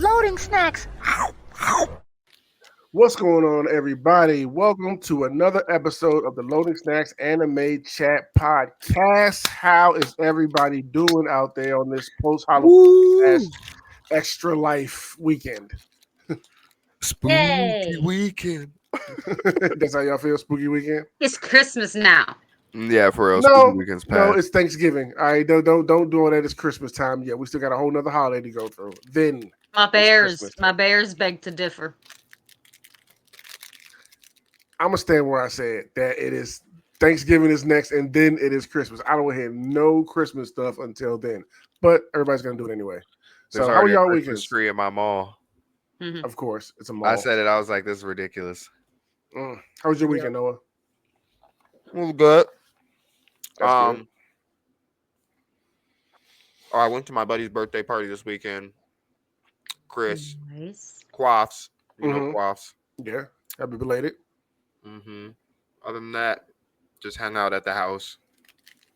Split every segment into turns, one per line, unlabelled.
Loading snacks.
What's going on, everybody? Welcome to another episode of the Loading Snacks Anime Chat Podcast. How is everybody doing out there on this post-Halloween
Woo!
extra life weekend?
Spooky
Yay.
weekend.
That's how y'all feel, spooky weekend?
It's Christmas now.
Yeah, for real. Spooky
No,
weekend's
no,
past.
it's Thanksgiving. All right, don't do all that. It's Christmas time. Yeah, we still got a whole nother holiday to go through. Then
My
it's
bears,
Christmas
my
time.
bears beg to differ.
I'm gonna stand where I said that it is Thanksgiving is next, and then it is Christmas. I don't hear no Christmas stuff until then, but everybody's gonna do it anyway.
There's
So, how are
already a
y'all
Christmas
weekends?
tree in my mall.
Mhm.
Of course, it's a
I
mall.
said it. I was like, this is ridiculous.
How was your weekend, Noah?
It was good.
That's good.
I went to my buddy's birthday party this weekend. Chris
Nice.
Quaffs. You know
Mhm.
Quaffs.
Yeah, happy belated.
Mm-hmm. Other than that, just hang out at the house,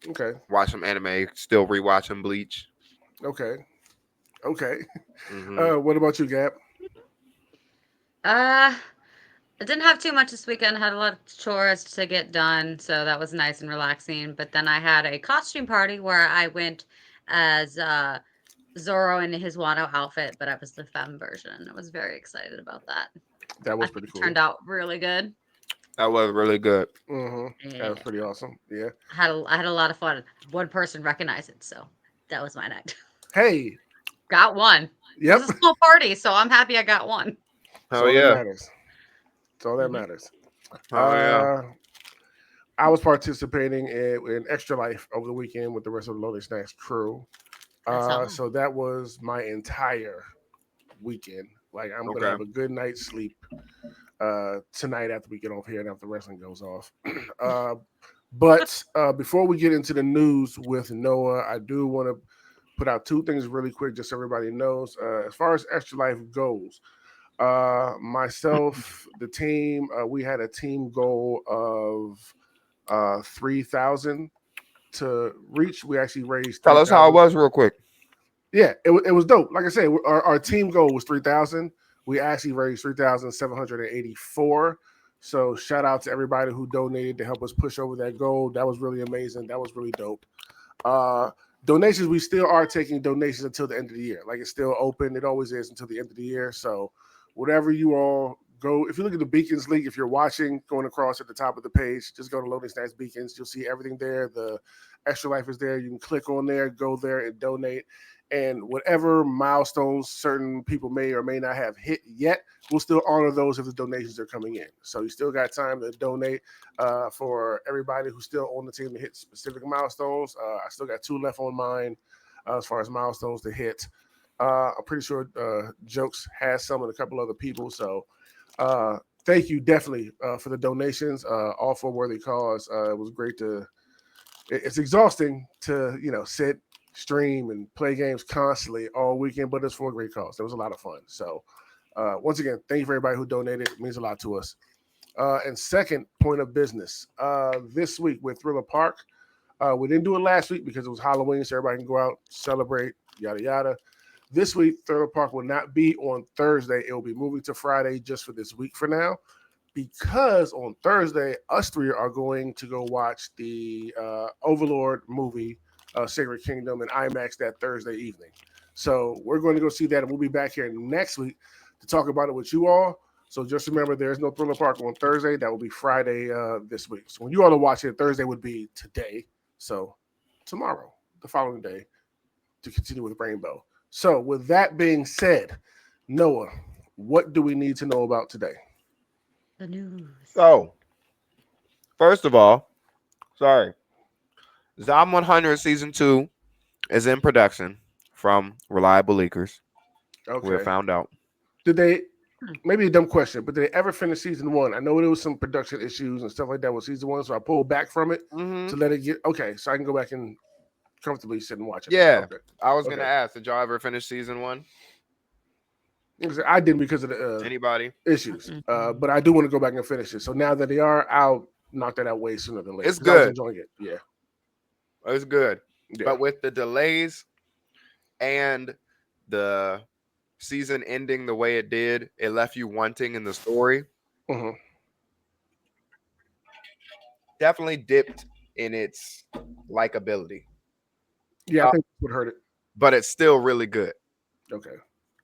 Okay,
watch some anime, still rewatching Bleach.
okay, okay.
Mm-hmm.
What about you, Gab?
I didn't have too much this weekend. I had a lot of chores to get done, so that was nice and relaxing. But then I had a costume party where I went as Zoro in his Wano outfit, but I was the femme version. I was very excited about that.
That
I
was
think
pretty
it
cool.
turned out really good.
That was really good.
That was
Yeah.
pretty awesome. Yeah.
I had a lot of fun. One person recognized it, so that was my night.
Hey.
Got one. It was
Yep.
a small party, so I'm happy I got one.
That's
Oh
all that
yeah.
matters. That's all that
Mhm.
matters.
Oh yeah.
I was participating in Extra Life over the weekend with the rest of the Loading Snacks crew.
I saw.
So that was my entire weekend. Like I'm gonna
Okay.
have a good night's sleep tonight after we get off here and after wrestling goes off. But before we get into the news with Noah, I do want to put out two things really quick, just so everybody knows. As far as Extra Life goes, myself, the team, we had a team goal of 3,000 to reach. We actually raised
Tell us how it
3,000.
was real quick.
Yeah, it was dope. Like I said, our team goal was 3,000. We actually raised 3,784. So shout out to everybody who donated to help us push over that goal. That was really amazing. That was really dope. Uh, Donations, we still are taking donations until the end of the year. Like it's still open. It always is until the end of the year. So whatever you all go, if you look at the Beacons link, if you're watching, going across at the top of the page, just go to Loading Stacks Beacons. You'll see everything there. The Extra Life is there. You can click on there, go there, and donate. And whatever milestones certain people may or may not have hit yet, we'll still honor those if the donations are coming in. So you still got time to donate for everybody who's still on the team to hit specific milestones. I still got two left on mine as far as milestones to hit. I'm pretty sure Jokes has some and a couple other people. So thank you definitely for the donations, all for a worthy cause. It was great to. It's exhausting to sit, stream, and play games constantly all weekend, but it's for a great cause. It was a lot of fun. So once again, thank you for everybody who donated. It means a lot to us. And second point of business, this week with Thriller Park, we didn't do it last week because it was Halloween, so everybody can go out, celebrate, yada yada. This week, Thriller Park will not be on Thursday. It will be moving to Friday just for this week for now, because on Thursday, us three are going to go watch the Overlord movie, Sacred Kingdom, in IMAX that Thursday evening. So we're going to go see that, and we'll be back here next week to talk about it with you all. So just remember, there is no Thriller Park on Thursday. That will be Friday this week. So when you all are watching it, Thursday would be today. So tomorrow, the following day, to continue with Rainbow. So with that being said, Noah, what do we need to know about today?
The news.
So, first of all, sorry. Zom 100 Season 2 is in production from reliable leakers. We have
Okay.
found out.
Did they,
Hmm.
maybe a dumb question, but did they ever finish season one? I know there was some production issues and stuff like that with season one, so I pulled back from it
Mm-hmm.
to let it get, okay, so I can go back and comfortably sit and watch it now.
Yeah.
Okay.
I was going to
Okay.
ask, did y'all ever finish Season 1?
Because I didn't because of the
Anybody?
issues.
Mhm.
But I do want to go back and finish it. So now that they are, I'll knock that out way sooner than later
It's
because I was
good.
enjoying it. Yeah.
It's good.
Yeah.
But with the delays and the season ending the way it did, it left you wanting in the story.
Hmm.
Definitely dipped in its likability,
Yeah, I
uh,
think that's what hurt it.
but it's still really good.
Okay.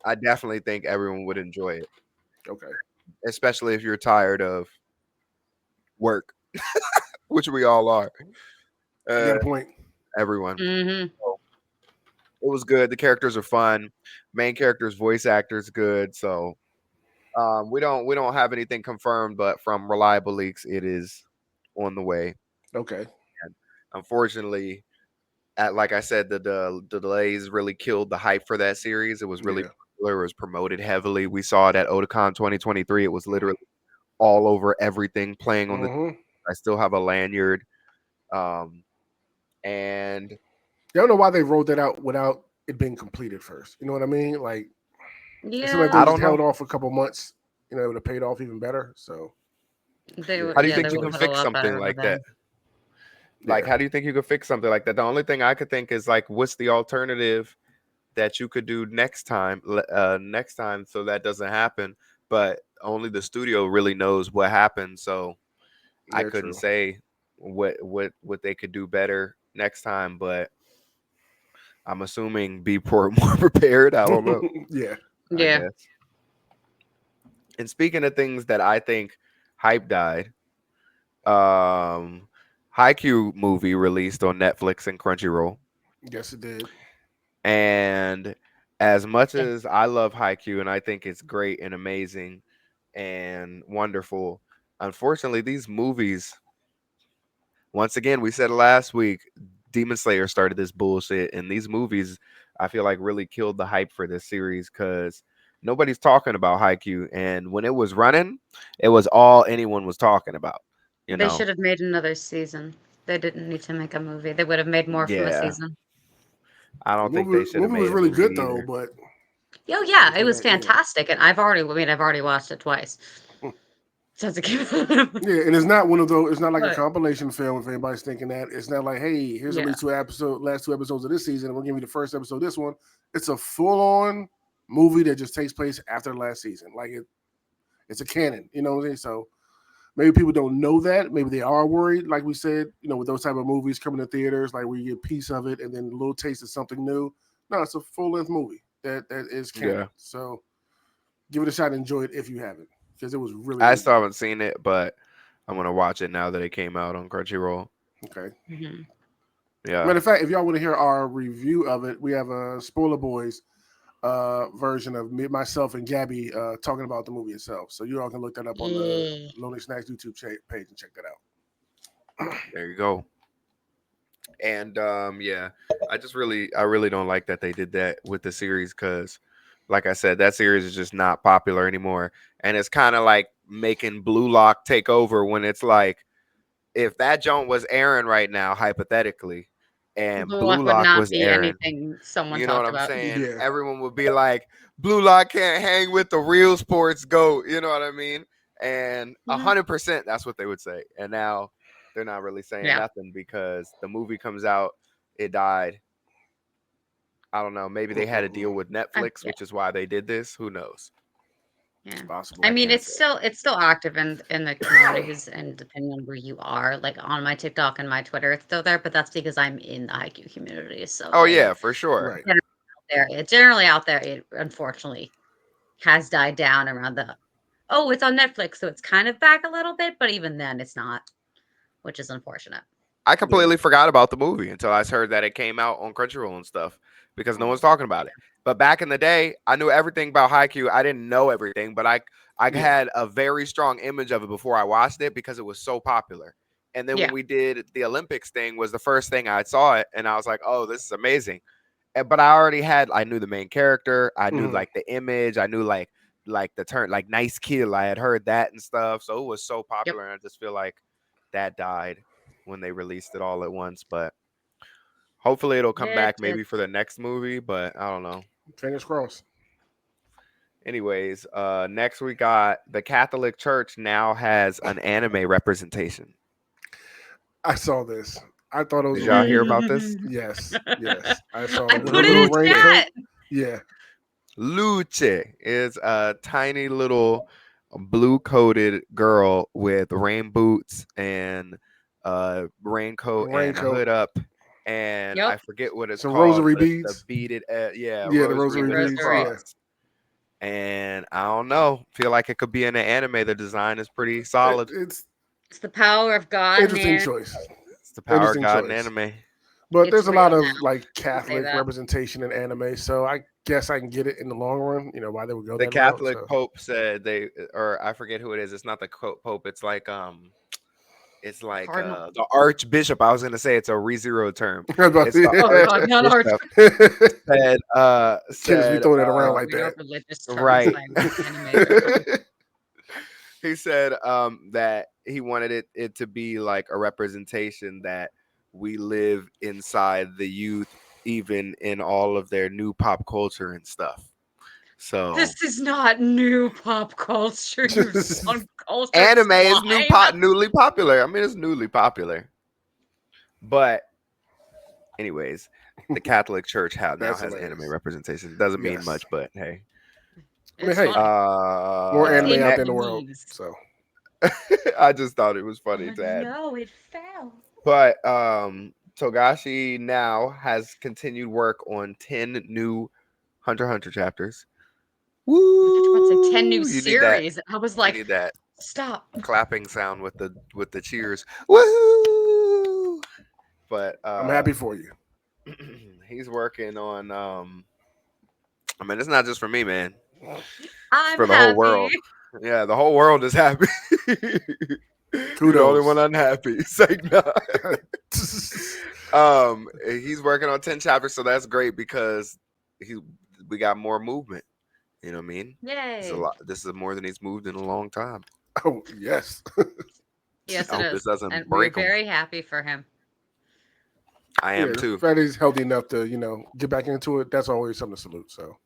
I definitely think everyone would enjoy it,
Okay.
especially if you're tired of work, which we all are.
You
Uh,
got a point.
everyone.
Hmm.
So it was good. The characters are fun. Main character's voice actor's good. So we don't have anything confirmed, but from reliable leaks, it is on the way.
Okay.
And unfortunately, like I said, the delays really killed the hype for that series. It was really
Yeah.
popular. It was promoted heavily. We saw it at Otakon 2023. It was literally all over everything, playing on the.
Hmm.
I still have a lanyard. Um, and
I don't know why they rolled that out without it being completed first. You know what I mean? Like it seemed like they
I
Yeah,
just
don't
held
know.
off a couple months. You know, it would have paid off even better. So
they
yeah,
would.
How do you
Yeah, they
think you
would
can
have put a
fix
lot
something
better with
like that?
them.
Like,
yeah,
how do you think you could fix something like that? The only thing I could think is like, what's the alternative that you could do next time? Next time, so that doesn't happen. But only the studio really knows what happened. So I
yeah,
couldn't
true.
say what they could do better next time. But I'm assuming be more prepared. I don't know.
Yeah,
I
Yeah.
guess. And speaking of things that I think hype died, um, Haikyuu movie released on Netflix and Crunchyroll.
yes, it did.
And as much
Yeah.
as I love Haikyuu and I think it's great and amazing and wonderful, unfortunately, these movies, once again, we said it last week, Demon Slayer started this bullshit, and these movies, I feel like, really killed the hype for this series because nobody's talking about Haikyuu. And when it was running, it was all anyone was talking about, you
They
know?
should have made another season. They didn't need to make a movie. They would have made more from a
Yeah.
season.
I
The
don't think they
movie
should have
movie was
made a
really
movie
good though,
either.
but
Oh
I
yeah,
can
it
say
was
that. Yeah.
fantastic, and I've already watched it twice since it came out.
Yeah, and it's not one of those. It's not like a
But
compilation film. If anybody's thinking that, it's not like, hey, here's the
yeah,
last two episodes of this season, and we'll give you the first episode of this one. It's a full on movie that just takes place after the last season. Like it's a canon. You know what I'm saying? So maybe people don't know that. Maybe they are worried, like we said. You know, with those type of movies coming to theaters, like where you get a piece of it and then a little taste of something new. No, it's a full length movie that is canon.
Yeah.
So give it a shot and enjoy it if you haven't, because it was really
I
really
still
good.
haven't seen it, but I'm gonna watch it now that it came out on Crunchyroll.
Okay.
hmm
Yeah.
Matter of fact, if y'all want to hear our review of it, we have a Spoiler Boys version of me, myself, and Gabby talking about the movie itself. So you all can look that up on the
yeah,
Lonely Snacks YouTube page and check that out.
There you go. And yeah, I really don't like that they did that with the series because, like I said, that series is just not popular anymore, and it's kind of like making Blue Lock take over when it's like if that joint was airing right now, hypothetically, and
Blue
Blue
Lock would
Lock
not
was
be
airing,
anything someone
you know what
talked
I'm
about.
saying?
Yeah.
Everyone would be like, Blue Lock can't hang with the real sports goat, you know what I mean? And
Mhm.
100% that's what they would say. And now they're not really saying
Yeah,
nothing because the movie comes out, it died. I don't know. Maybe they had a deal with Netflix,
yeah,
which is why they did this. Who knows?
It's
yeah.
possible.
I
I
mean,
can't say.
it's still active in the communities, and depending on where you are, like on my TikTok and my Twitter, it's still there. But that's because I'm in the IQ community. So
Oh
like
yeah, for sure.
Right.
generally out there, it unfortunately has died down around the. Oh, it's on Netflix, so it's kind of back a little bit, but even then, it's not, which is unfortunate.
I
Yeah.
completely forgot about the movie until I heard that it came out on Crunchyroll and stuff because no
Mm.
one's talking about it. But back in the day, I knew everything about Haikyuu. I didn't know everything, but I
Yeah.
had a very strong image of it before I watched it because it was so popular. And then when
Yeah.
we did the Olympics thing was the first thing I saw it and I was like, "Oh, this is amazing." But I already I knew the main character, I knew
Hmm.
like the image, I knew like the turn like nice kill. I had heard that and stuff. So it was so
Yep.
popular and I just feel like that died when they released it all at once. But hopefully it'll come
It
back
did.
maybe for the next movie, but I don't know.
Fingers crossed.
Anyways, next we got the Catholic Church now has an anime representation.
I saw this. I thought it was
Did y'all hear
hilarious.
about this?
Yes. Yes. I saw
I
it with a
put it
little
in
Huge thing.
raincoat.
chat.
Yeah.
Luce is a tiny little blue coated girl with rain boots and a raincoat and a
Raincoat,
hood up. And I
Yep.
forget what it's
some
called,
rosary
but it's the
beads.
beaded, yeah,
Yeah, the
rosary
rosary
with the
beads.
Rosary.
Yeah,
cross. And I don't know, feel like it could be in an anime. The design is pretty
It-
solid.
it's
It's the power of God,
interesting
man.
choice.
It's the power of
Interesting
God in
choice.
anime.
But
It's
there's a
real
lot
now.
of like
You can say
Catholic
that.
representation in anime, so I guess I can get it in the long run. You know why they would go
The
that route.
Catholic
So
Pope said they, or I forget who it is. It's not the Pope. It's like
Cardinal.
the Archbishop. I was gonna say it's a ReZero term.
About
It's the
Oh God, not our
Archbishop said
can't just be
said
throwing it around like
we
that.
are religious terms.
right.
I'm animator.
He said that he wanted it to be like a representation that we live inside the youth, even in all of their new pop culture and stuff. So
This is not new pop culture, you uncultured
anime is
swine.
newly popular. I mean, it's newly popular. But anyways, the Catholic Church now
That's
has anime
hilarious.
representation. Doesn't mean
Yes.
much, but hey.
I mean,
It's
hey,
funny.
more
It's
anime
in
out
your
there in the
Next,
world.
knees.
So
I just thought it was funny
Oh
to add.
no, it fell.
But Togashi now has continued work on 10 new Hunter x Hunter chapters.
I thought you were about to say 10 new
Woo! You need that.
series. I was
You
like,
need that
stop.
clapping sound with the cheers. Woo! But
I'm happy for you.
he's working on I mean, it's not just for me, man. It's
I'm
for the whole
happy.
world. Yeah, the whole world is happy. You're the only one
Kudos.
unhappy. It's like, nah. He's working on 10 chapters, so that's great because he we got more movement. You know what I mean? This is a
Yay.
lot. This is more than he's moved in a long time.
Oh yes.
Yes,
I
it
hope this
is. And
doesn't
we're
break him.
very happy for him.
I
Yeah,
am
the
too.
fact that he's healthy enough to get back into it. That's always something to salute. So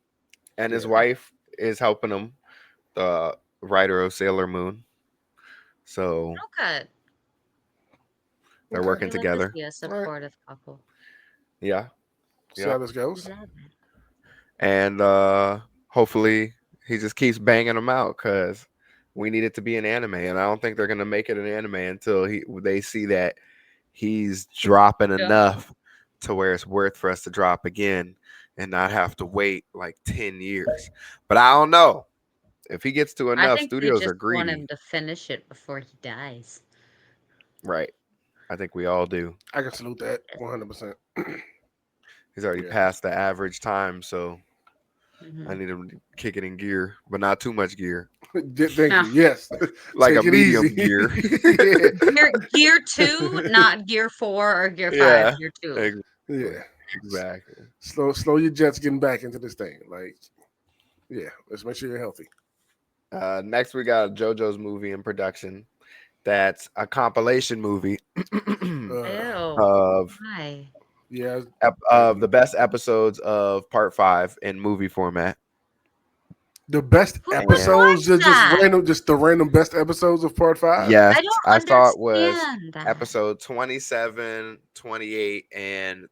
And his
yeah,
wife is helping him, the writer of Sailor Moon. So
Oh, good.
they're
okay.
working
We like to
together.
see a
All right.
supportive couple.
Yeah.
See how
Yep.
this
We
goes.
love it.
And hopefully he just keeps banging them out because we need it to be an anime. And I don't think they're gonna make it an anime until they see that he's dropping
Yeah.
enough to where it's worth for us to drop again and not have to wait like 10 years. But I don't know. If he gets to
I
enough,
think they
studios are
just want
greedy.
him to finish it before he dies.
Right. I think we all do.
I can salute that 100%.
He's already
Yeah.
past the average time, so I
Mhm.
need him to kick it in gear, but not too much gear.
Thank you. Yes.
Like a
Take it
medium
easy.
gear.
yeah.
Gear 2, not gear 4 or gear 5,
Yeah.
gear 2.
Exactly. Exactly.
Slow your jets getting back into this thing. Like, yeah, let's make sure you're healthy.
Next, we got JoJo's movie in production. That's a compilation movie
Ew.
of
Why?
Yeah.
of the best episodes of Part 5 in movie format.
The best
Who
And
episodes,
wants that?
just the random best episodes of part 5.
yes,
I don't
I saw it was
understand that.
episode 27, 28, and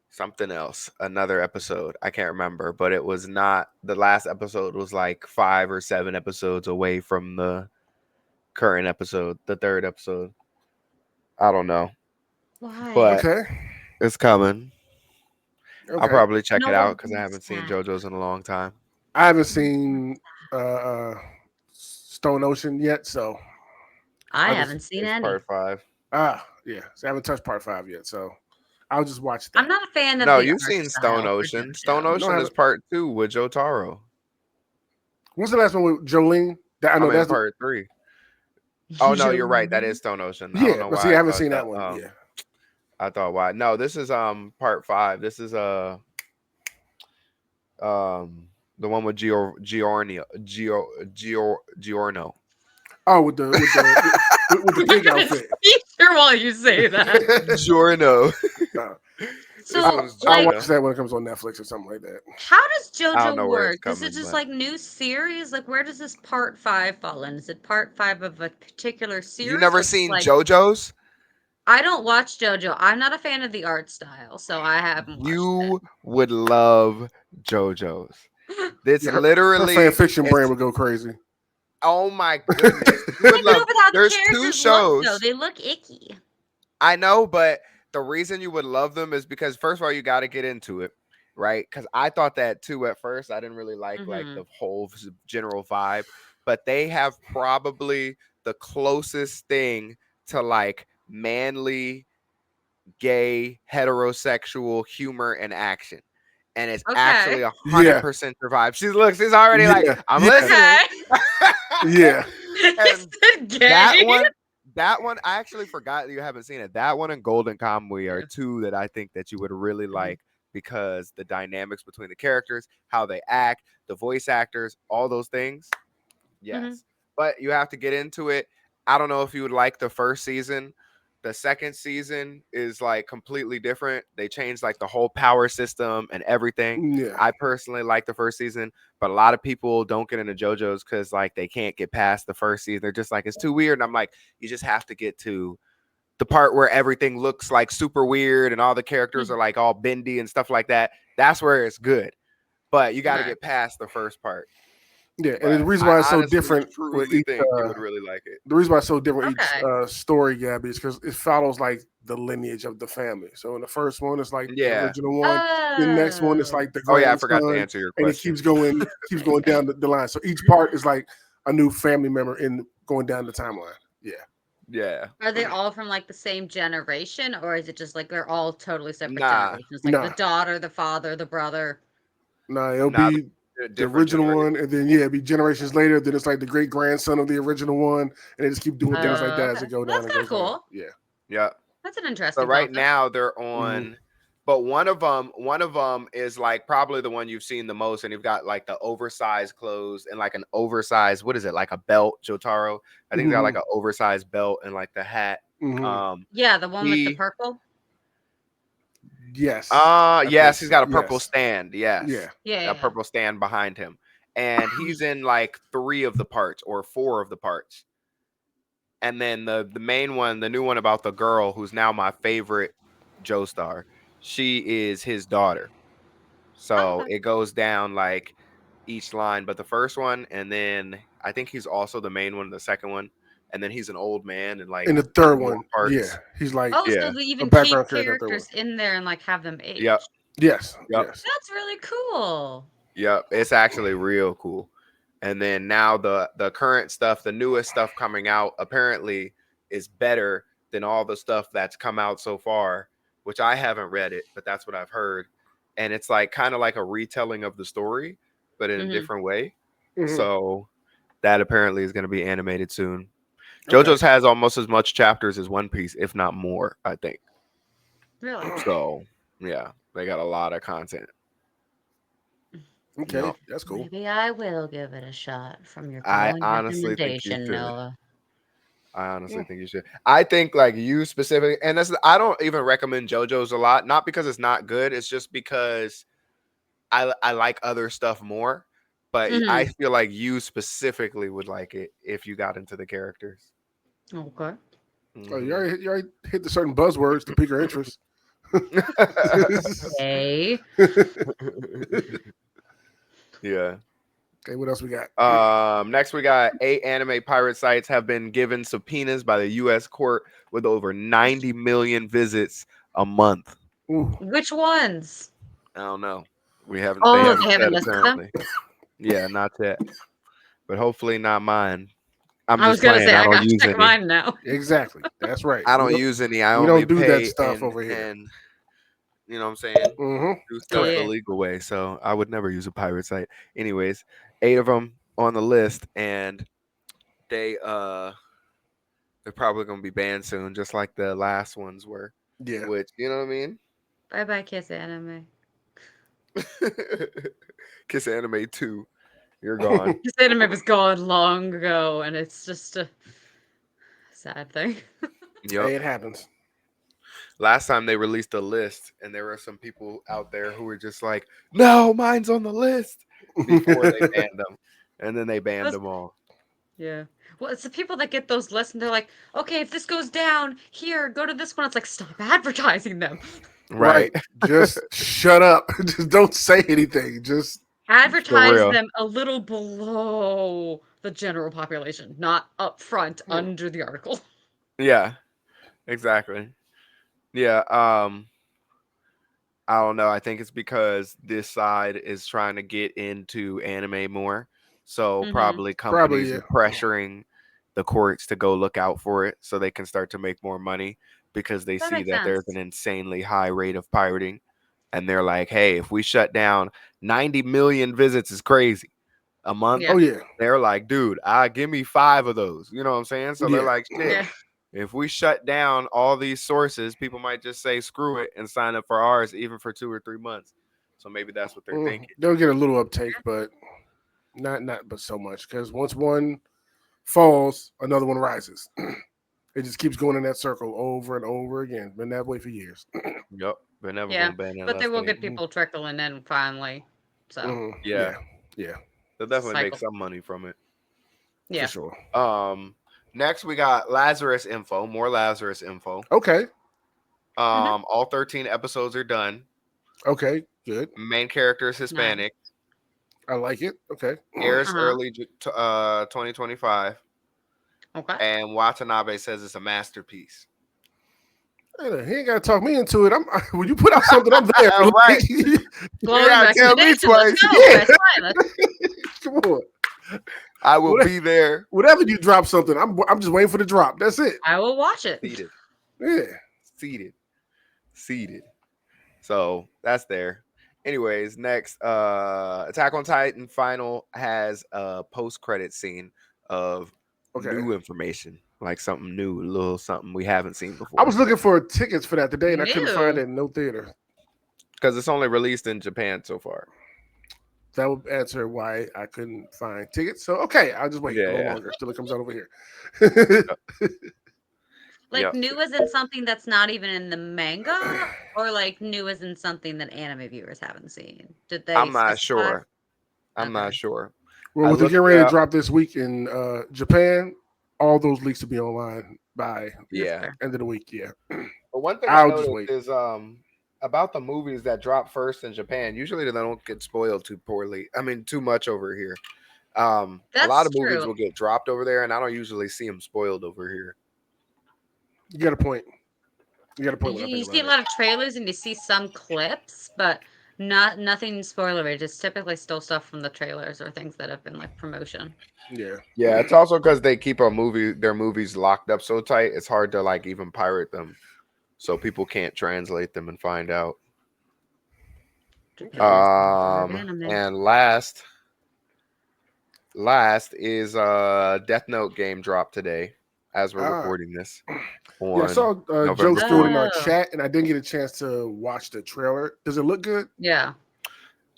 something else. Another episode. I can't remember, but it was not the last episode was like 5 or 7 episodes away from the current episode, the third episode. I don't know,
Why?
but
Okay.
it's coming. I'll
Okay.
probably check
No
it
one
out because I
wants
haven't seen
that.
JoJo's in a long time.
I haven't
No one
seen
wants
Stone Ocean yet, so
I
I'll just
haven't seen
It's
any.
Part 5.
yeah. So I haven't touched part 5 yet, so I'll just watch
I'm
that.
not a fan of
No,
the
you've
art
seen Stone
style for
Ocean. Stone
JoJo.
No, I
Ocean is
haven't.
Part 2 with Jotaro.
What's the last one with Jolene? I
I'm
know
in
that's
Part 3. Oh no, you're right. That is
Jolene.
Stone Ocean. I don't
yeah,
know
but see,
why
I
I
haven't
thought
seen
that.
that one. Yeah.
I thought why. No, this is Part 5. This is the one with Giorno.
Oh, with the
You're
pig
gonna
outfit.
feature while you say that.
Giorno.
Uh,
This
So,
one's
I'll
like,
watch
Giorno.
that when it comes on Netflix or something like that.
how does
I don't
JoJo
know where it's
work? Is it
coming,
just
but
like new series? Like, where does this part 5 fall in? Is it part 5 of a particular
you
series
never
or just
seen
like
JoJo's?
I don't watch JoJo. I'm not a fan of the art style, so I haven't watched it.
You would love JoJo's. It's
Yeah, her fan
literally
fiction brand
it's
would go crazy.
oh my goodness. You
I
would love
know, but how the
there's two
characters look though.
shows.
They look icky.
I know, but the reason you would love them is because first of all, you got to get into it, right? Because I thought that too at first. I didn't really like
Mm-hmm.
the whole general vibe, but they have probably the closest thing to like manly, gay, heterosexual humor and action. And it's actually
Okay.
100% survived. She's already like,
Yeah,
I'm
yeah,
listening.
Okay.
yeah.
He
And
said
that
gay.
one, that one, I actually forgot that you haven't seen it. That one and Golden Kamuy are
Yeah.
two that I think that you would really
Mhm.
like because the dynamics between the characters, how they act, the voice actors, all those things.
Mhm.
Yes. But you have to get into it. I don't know if you would like the first season. The second season is like completely different. They changed like the whole power system and everything.
Yeah.
I personally like the first season, but a lot of people don't get into JoJo's because like they can't get past the first season. They're just like, it's too weird. And I'm like, you just have to get to the part where everything looks like super weird and all the characters are
Mhm.
like all bendy and stuff like that. That's where it's good. But you got to
Okay.
get past the first part.
Yeah, and the
But
reason why it's
I
so
honestly
different with
truly
each,
think you would really like it.
the reason why it's so different each
Okay.
story, Gabby, is because it follows like the lineage of the family. So in the first one, it's like the
Yeah.
original one. The next one is
Oh.
like the
Oh yeah, I forgot to
grandson,
answer your
and it
question.
keeps going down the line. So each part is like a new family member in going down the timeline. Yeah.
Yeah.
Are they all from like the same generation, or is it just like they're all totally separate
Nah,
generations? Like the
Nah,
daughter, the father, the brother.
nah, it'll
nah,
be
they're
the
different
original
generation.
one, and then yeah, it'll be generations later. Then it's like the great grandson of the original one, and they just keep doing things like
Oh,
that as
okay.
it go
Well,
down
that's
and
kind of
goes down.
cool.
Yeah.
Yeah.
That's an
So
interesting
right
concept.
now they're
Mhm.
on, but one of them is like probably the one you've seen the most, and you've got like the oversized clothes and like an oversized what is it like a belt, Jotaro? I think he's got like
Mhm.
an oversized belt and like the hat.
Mhm.
Yeah, the one with the
He
purple.
Yes, I think
yes, he's
so.
got a purple
Yes.
stand. Yes.
Yeah.
Yeah,
A
yeah.
purple stand behind him. And he's in like 3 of the parts or 4 of the parts. And then the main one, the new one about the girl who's now my favorite Joestar, she is his daughter.
Oh,
So
okay.
it goes down like each line, but the first one, and then I think he's also the main one, the second one, and then he's an old man in like
And the
3
third
more
one, yeah,
parts.
he's like
Oh, so
Yeah.
they
a
even keep
background character in the third one.
characters in there and like have them
Yep.
age.
Yes.
Yep.
Yes.
That's really cool.
Yep. It's actually real cool. And then now the current stuff, the newest stuff coming out apparently is better than all the stuff that's come out so far, which I haven't read it, but that's what I've heard. And it's like kind of like a retelling of the story, but in a
Hmm.
different way.
Mhm.
So that apparently is going to be animated soon.
Okay.
JoJo's has almost as much chapters as One Piece, if not more, I think.
Really?
So yeah, they got a lot of content.
Okay.
Yep.
That's cool.
Maybe I will give it a shot from your
I
glowing
honestly think you
recommendation,
should.
Noah.
I honestly
Mm.
think you should. I think like you specifically, and that's I don't even recommend JoJo's a lot, not because it's not good. It's just because I like other stuff more. But I
Hmm.
feel like you specifically would like it if you got into the characters.
Okay.
Oh,
Hmm
you already hit the certain buzzwords to pique your interest.
Okay.
Yeah.
Okay. What else we got?
Next we got 8 anime pirate sites have been given subpoenas by the U.S. court with over 90 million visits a month.
Ooh.
Which ones?
I don't know. We haven't. They
Oh,
haven't
they
said
haven't listed them?
apparently. Yeah, not yet. But hopefully not mine. I'm
I was
just
gonna
playing.
say
I
I
don't
gotta
use
check
any.
mine now.
Exactly. That's right.
I don't use any. I
We
only
don't do that
pay
stuff over here.
and you know what I'm saying?
Mm-hmm.
Do stuff the
Yeah.
legal way. So I would never use a pirate site. Anyways, 8 of them on the list, and they they're probably gonna be banned soon, just like the last ones were.
Yeah.
Which you know what I mean?
Bye bye, Kiss Anime.
Kiss Anime 2, you're gone.
Kiss Anime was gone long ago, and it's just a sad thing.
Yep.
Hey, it happens.
Last time they released a list, and there were some people out there who were just like, "No, mine's on the list," before they banned them, and then they banned
Those-
them all.
yeah. Well, it's the people that get those lists and they're like, okay, if this goes down here, go to this one. It's like, stop advertising them.
Right.
Just shut up. Just don't say anything. Just
For
Advertise
real.
them a little below the general population, not up front under the article.
Yeah, exactly. Yeah. I don't know. I think it's because this side is trying to get into anime more. So
Mhm.
probably
probably
companies
yeah.
are pressuring the courts to go look out for it so they can start to make more money because they
That
see
makes
that there's an
sense.
insanely high rate of pirating. And they're like, hey, if we shut down 90 million visits is crazy a month.
Yeah.
Oh yeah,
They're like, dude, give me 5 of those. You know what I'm saying? So they're
yeah.
like, shit,
Yeah.
if we shut down all these sources, people might just say screw it and sign up for ours, even for 2 or 3 months. So maybe that's what they're thinking.
They'll get a little uptake, but not but so much because once one falls, another one rises. It just keeps going in that circle over and over again. Been that way for years.
Yep, they're never
Yeah.
gonna ban it
But they
unless
will
they.
get people trickling in finally. So,
Yeah,
Yeah, yeah,
they'll
it's a
definitely make
cycle.
some money from it.
for
Yeah.
sure.
Next we got Lazarus info, more Lazarus info.
Okay,
Mhm.
All 13 episodes are done.
okay, good.
Main character is
Nice.
Hispanic.
I like it. Okay.
Airs
Uh-huh.
early 2025.
Okay.
And Watanabe says it's a masterpiece.
Hey, he ain't got to talk me into it. When you put out something, I'm there.
Right. You
Glowing
gotta tell me
recommendation. Let's
twice.
go.
Yeah.
Press play.
Come on.
I will
Whatever,
be there.
whenever you drop something, I'm just waiting for the drop. That's it.
I will watch it.
Seated.
Yeah.
Seated. Seated. So that's there. Anyways, next, Attack on Titan final has a post-credit scene of
Okay.
new information, like something new, a little something we haven't seen
I
before.
was looking for tickets for that today, and I couldn't find
New.
it in no theater.
Because it's only released in Japan so far.
That would answer why I couldn't find tickets. So okay, I'll just wait a little
Yeah.
longer till it comes out over here.
Yep.
Like
Yep.
new as in something that's not even in the manga, or like new as in something that anime viewers haven't seen. Did they
I'm not
specify?
sure. I'm not
Okay.
sure.
Well,
I
with it
looked
getting
it
ready to
up.
drop this week in Japan, all those leaks will be online by
That's
Yeah.
fair.
end of the week. Yeah,
But one thing I
I'll just
noticed
wait.
is about the movies that drop first in Japan, usually they don't get spoiled too poorly. I mean, too much over here. A lot
That's
of movies
true.
will get dropped over there, and I don't usually see them spoiled over here.
You got a point. You got a point when I
You
think
see
about
a
it.
lot of trailers and you see some clips, but nothing spoilery. Just typically still stuff from the trailers or things that have been like promotion.
Yeah,
Yeah, it's also because they keep their movies locked up so tight. It's hard to like even pirate them, so people can't translate them and find out.
okay.
Japan is the mother of anime.
And last is Death Note game dropped today as we're
Ah,
recording this
yeah. I
on
saw
November
jokes threw it in
4th.
our
Oh,
chat, and I didn't get a chance to watch the trailer. Does it look good?
yeah.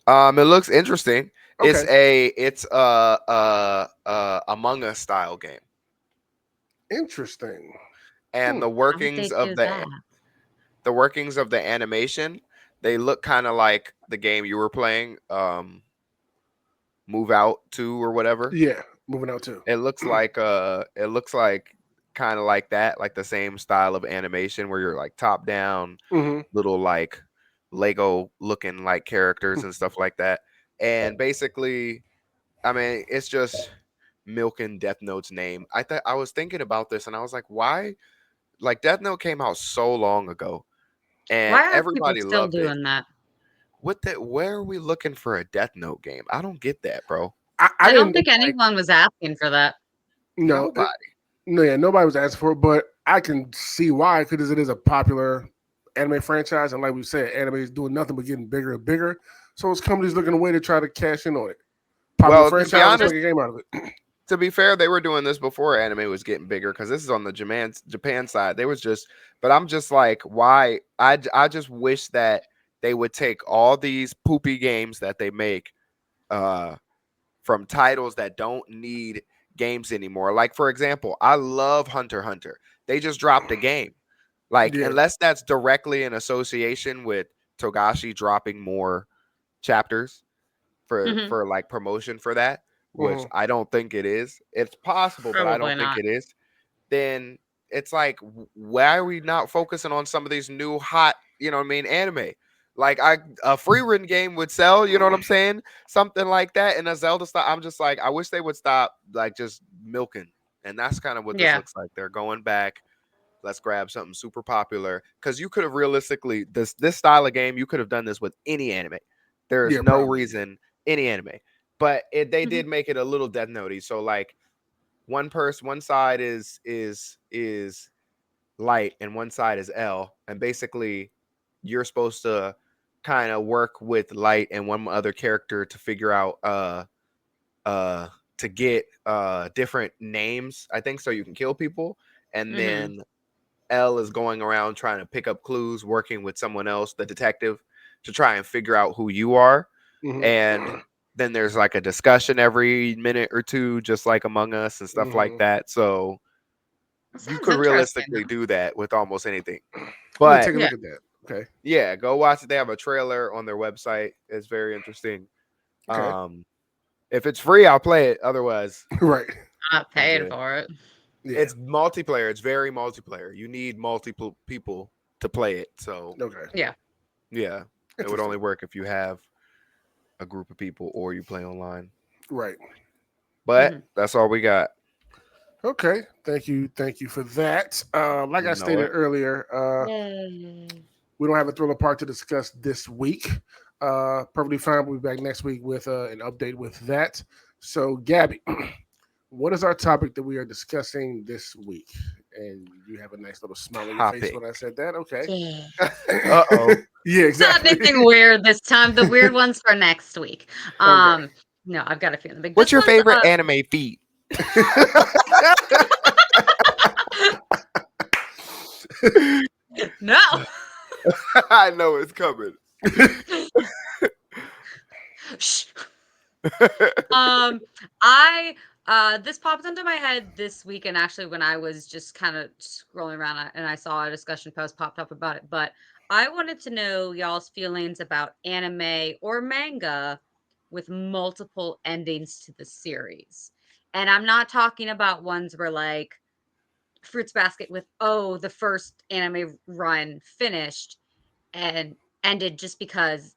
It looks interesting.
Okay,
It's a Among Us style game,
interesting.
and
Hmm.
How would they do that?
the workings of the animation, they look kind of like the game you were playing, Move Out 2 or whatever.
Yeah, moving out too.
It looks like kind of like that, like the same style of animation where you're like top down,
Hmm.
little like Lego looking like characters and stuff like that. And basically, I mean, it's just milking Death Note's name. I was thinking about this and I was like, why? Like Death Note came out so long ago and
Why are people
everybody
still
loved it.
doing that?
Where are we looking for a Death Note game? I don't get that, bro.
I
I don't
didn't
think
Like
anyone was asking for that.
know.
nobody.
No, yeah, nobody was asking for it, but I can see why because it is a popular anime franchise, and like we said, anime is doing nothing but getting bigger and bigger. So it's companies looking a way to try to cash in on it. Popular
Well, to be
franchise, let's
honest,
make a game out of it.
to be fair, they were doing this before anime was getting bigger because this is on the Japan side. They was just, but I'm just like, why? I just wish that they would take all these poopy games that they make, uh, from titles that don't need games anymore. Like for example, I love Hunter x Hunter. They just dropped a game. Like
Yeah,
unless that's directly in association with Togashi dropping more chapters
Hmm.
for like promotion for that, which
hmm
I don't think it is. It's possible, but I
Probably
don't think
not.
it is. Then it's like, why are we not focusing on some of these new hot you know what I mean, anime. Like a free written game would sell, you know what I'm saying? Something like that. And a Zelda style, I'm just like, I wish they would stop like just milking. And that's kind of what this
Yeah.
looks like. They're going back. Let's grab something super popular. Because you could have realistically this style of game, you could have done this with any anime. There is
Yeah,
no
probably.
reason any anime. But they
Mhm.
did make it a little Death Note-y. So like one side is light and one side is L, and basically you're supposed to kind of work with light and one other character to figure out uh to get different names, I think, so you can kill people. And
Mhm.
then L is going around trying to pick up clues, working with someone else, the detective, to try and figure out who you are.
Hmm.
And then there's like a discussion every minute or two, just like Among Us and stuff like
Hmm.
that. So
That
you
sounds
could
interesting,
realistically
though.
do that with almost anything.
I may
But
take a
Yeah.
look at that. Okay.
yeah, go watch it. They have a trailer on their website. It's very interesting.
Okay.
Um, if it's free, I'll play it. Otherwise,
Right.
I'm not
I'm
paying
good.
for it.
Yeah.
It's multiplayer. It's very multiplayer. You need multiple people to play it. So
Okay.
Yeah.
yeah, it would
Interesting.
only work if you have a group of people or you play online.
Right.
But
Mhm.
that's all we got.
Okay. Thank you. Thank you for that. Like
You
I
know
stated
it.
earlier,
Yay.
we don't have a thriller part to discuss this week. Perfectly fine. We'll be back next week with an update with that. So, Gabby, what is our topic that we are discussing this week? And you have a nice little smile on your face
Topic.
when I said that. Okay.
Yeah.
Uh-oh.
Yeah,
It's not
exactly.
anything weird this time. The weird ones for next week.
Okay.
No, I've got a feeling. But
What's
this
your
one's
favorite anime feat?
no.
I know it's coming.
Shh. I this popped into my head this week, and actually when I was just kind of scrolling around and I saw a discussion post popped up about it. But I wanted to know y'all's feelings about anime or manga with multiple endings to the series. And I'm not talking about ones where like Fruits Basket with the first anime run finished and ended just because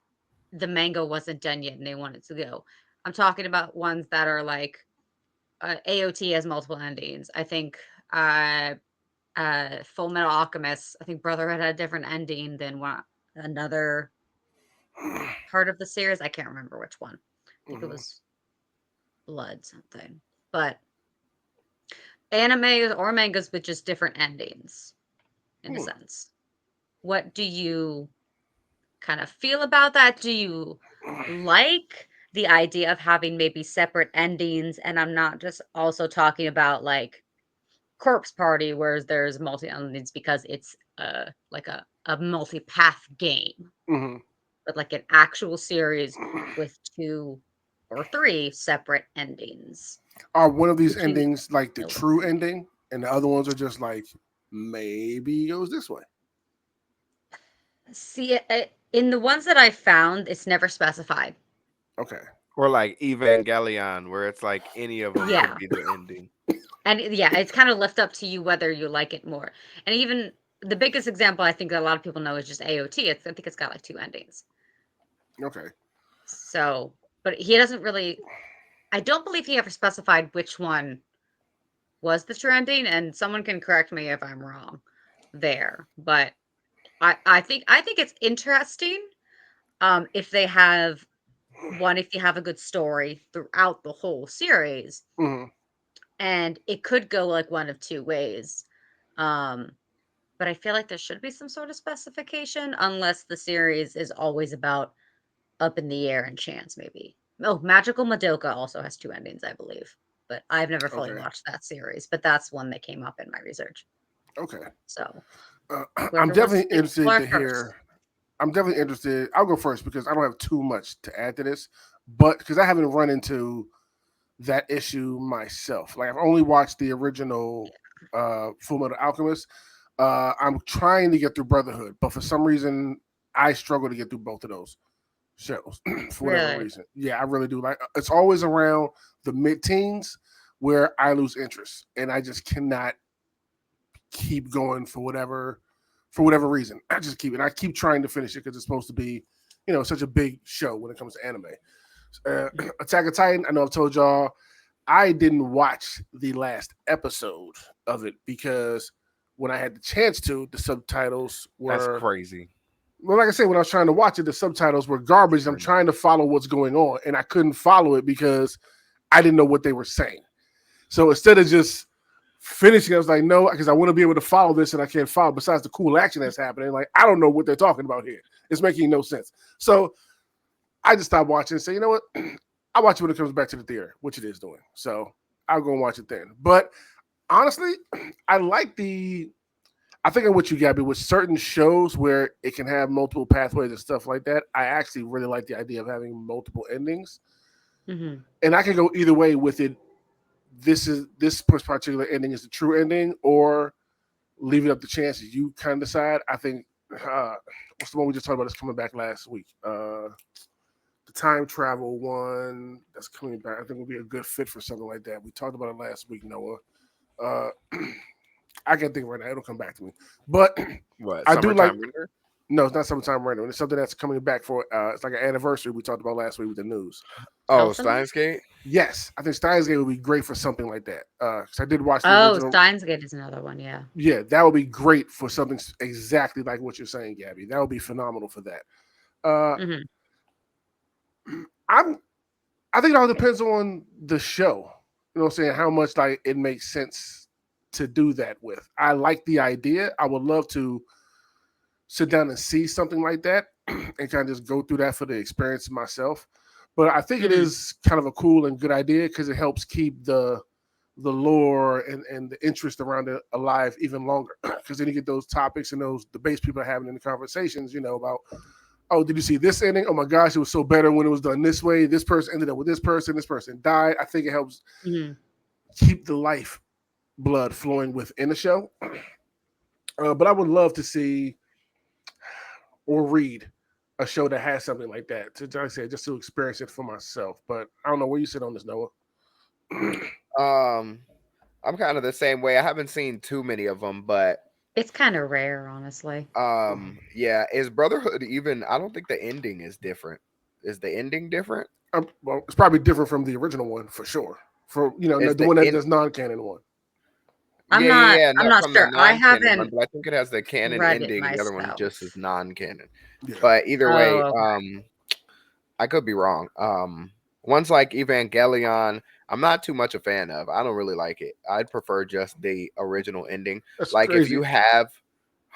the manga wasn't done yet and they wanted to go. I'm talking about ones that are like AOT has multiple endings. I think Full Metal Alchemist, I think Brotherhood had a different ending than another part of the series. I can't remember which one. I think it
Mhm.
was Blood something. But anime or mangas with just different endings in a
Hmm.
sense. What do you kind of feel about that? Do you like the idea of having maybe separate endings? And I'm not just also talking about like Corpse Party, where there's multi endings because it's like a multi path game,
Mhm.
but like an actual series with two or three separate endings.
Are one of these
Would you
endings like the
feel
true
that?
ending, and the other ones are just like maybe it goes this way?
See, in the ones that I found, it's never specified.
Okay.
Or like Evangelion, where it's like any of them could
Yeah.
be the ending.
And yeah, it's kind of left up to you whether you like it more. And even the biggest example I think that a lot of people know is just AOT. I think it's got like two endings.
Okay.
So, but he doesn't really, I don't believe he ever specified which one was the true ending. And someone can correct me if I'm wrong there. But I think it's interesting if they have if you have a good story throughout the whole series,
Hmm.
and it could go like one of two ways. Um, but I feel like there should be some sort of specification unless the series is always about up in the air and chance, maybe. Oh, Magical Madoka also has two endings, I believe. But I've never fully
Okay.
watched that series, but that's one that came up in my research.
Okay.
So
I'm
whoever wants
definitely
to
interested
explore
to
first.
hear. I'm definitely interested. I'll go first because I don't have too much to add to this, but because I haven't run into that issue myself. Like I've only watched the original Full Metal Alchemist. I'm trying to get through Brotherhood, but for some reason I struggle to get through both of those shows for whatever
Really?
reason. Yeah, I really do. Like it's always around the mid-teens where I lose interest, and I just cannot keep going for for whatever reason. I just keep it. I keep trying to finish it because it's supposed to be, such a big show when it comes to anime. Attack of Titan. I know I've told y'all I didn't watch the last episode of it because when I had the chance to, the subtitles were
That's crazy.
Well, like I said, when I was trying to watch it, the subtitles were garbage. I'm trying to follow what's going on, and I couldn't follow it because I didn't know what they were saying. So instead of just finishing, I was like, no, because I want to be able to follow this, and I can't follow. Besides the cool action that's happening, like I don't know what they're talking about here. It's making no sense. So I just stopped watching and say, you know what? I'll watch it when it comes back to the theater, which it is doing. So I'll go and watch it then. But honestly, I think I'm with you, Gabby, with certain shows where it can have multiple pathways and stuff like that. I actually really like the idea of having multiple endings.
Mm-hmm.
And I can go either way with it. This particular ending is the true ending, or leave it up to chance. You kind of decide. I think what's the one we just talked about that's coming back last week? The time travel one that's coming back. I think will be a good fit for something like that. We talked about it last week, Noah. I can't think right now. It'll come back to me. But
What?
I do like.
Render?
No, it's not Summertime Random. It's something that's coming back for. It's like an anniversary we talked about last week with the news.
Oh,
Elton?
Steins Gate?
Yes, I think Steins Gate would be great for something like that. Because I did watch the
Oh,
original.
Steins Gate is another one. Yeah.
Yeah, that would be great for something exactly like what you're saying, Gabby. That would be phenomenal for that.
Mm-hmm.
I think it all depends on the show. You know what I'm saying? How much like it makes sense to do that with. I like the idea. I would love to sit down and see something like that and kind of just go through that for the experience myself. But I think it is kind of a cool and good idea because it helps keep the lore and the interest around it alive even longer. Because then you get those topics and those debates people are having in the conversations, about, oh, did you see this ending? Oh my gosh, it was so better when it was done this way. This person ended up with this person died. I think it helps keep the life blood flowing within the show. But I would love to see or read a show that has something like that. To, like I said, just to experience it for myself. But I don't know where you sit on this, Noah.
I'm kind of the same way. I haven't seen too many of them, but
It's kind of rare, honestly.
yeah. Is Brotherhood even? I don't think the ending is different. Is the ending different?
Well, it's probably different from the original one for sure. For
Is
the one that's non-canon one.
I'm
not
not
from the
sure. I
non-canon one,
haven't
but I think it has the canon
read it
ending. The other one
myself.
just is non-canon.
Yeah.
But either way,
okay.
I could be wrong. Ones like Evangelion, I'm not too much a fan of. I don't really like it. I'd prefer just the original ending.
That's
like
crazy.
if you have,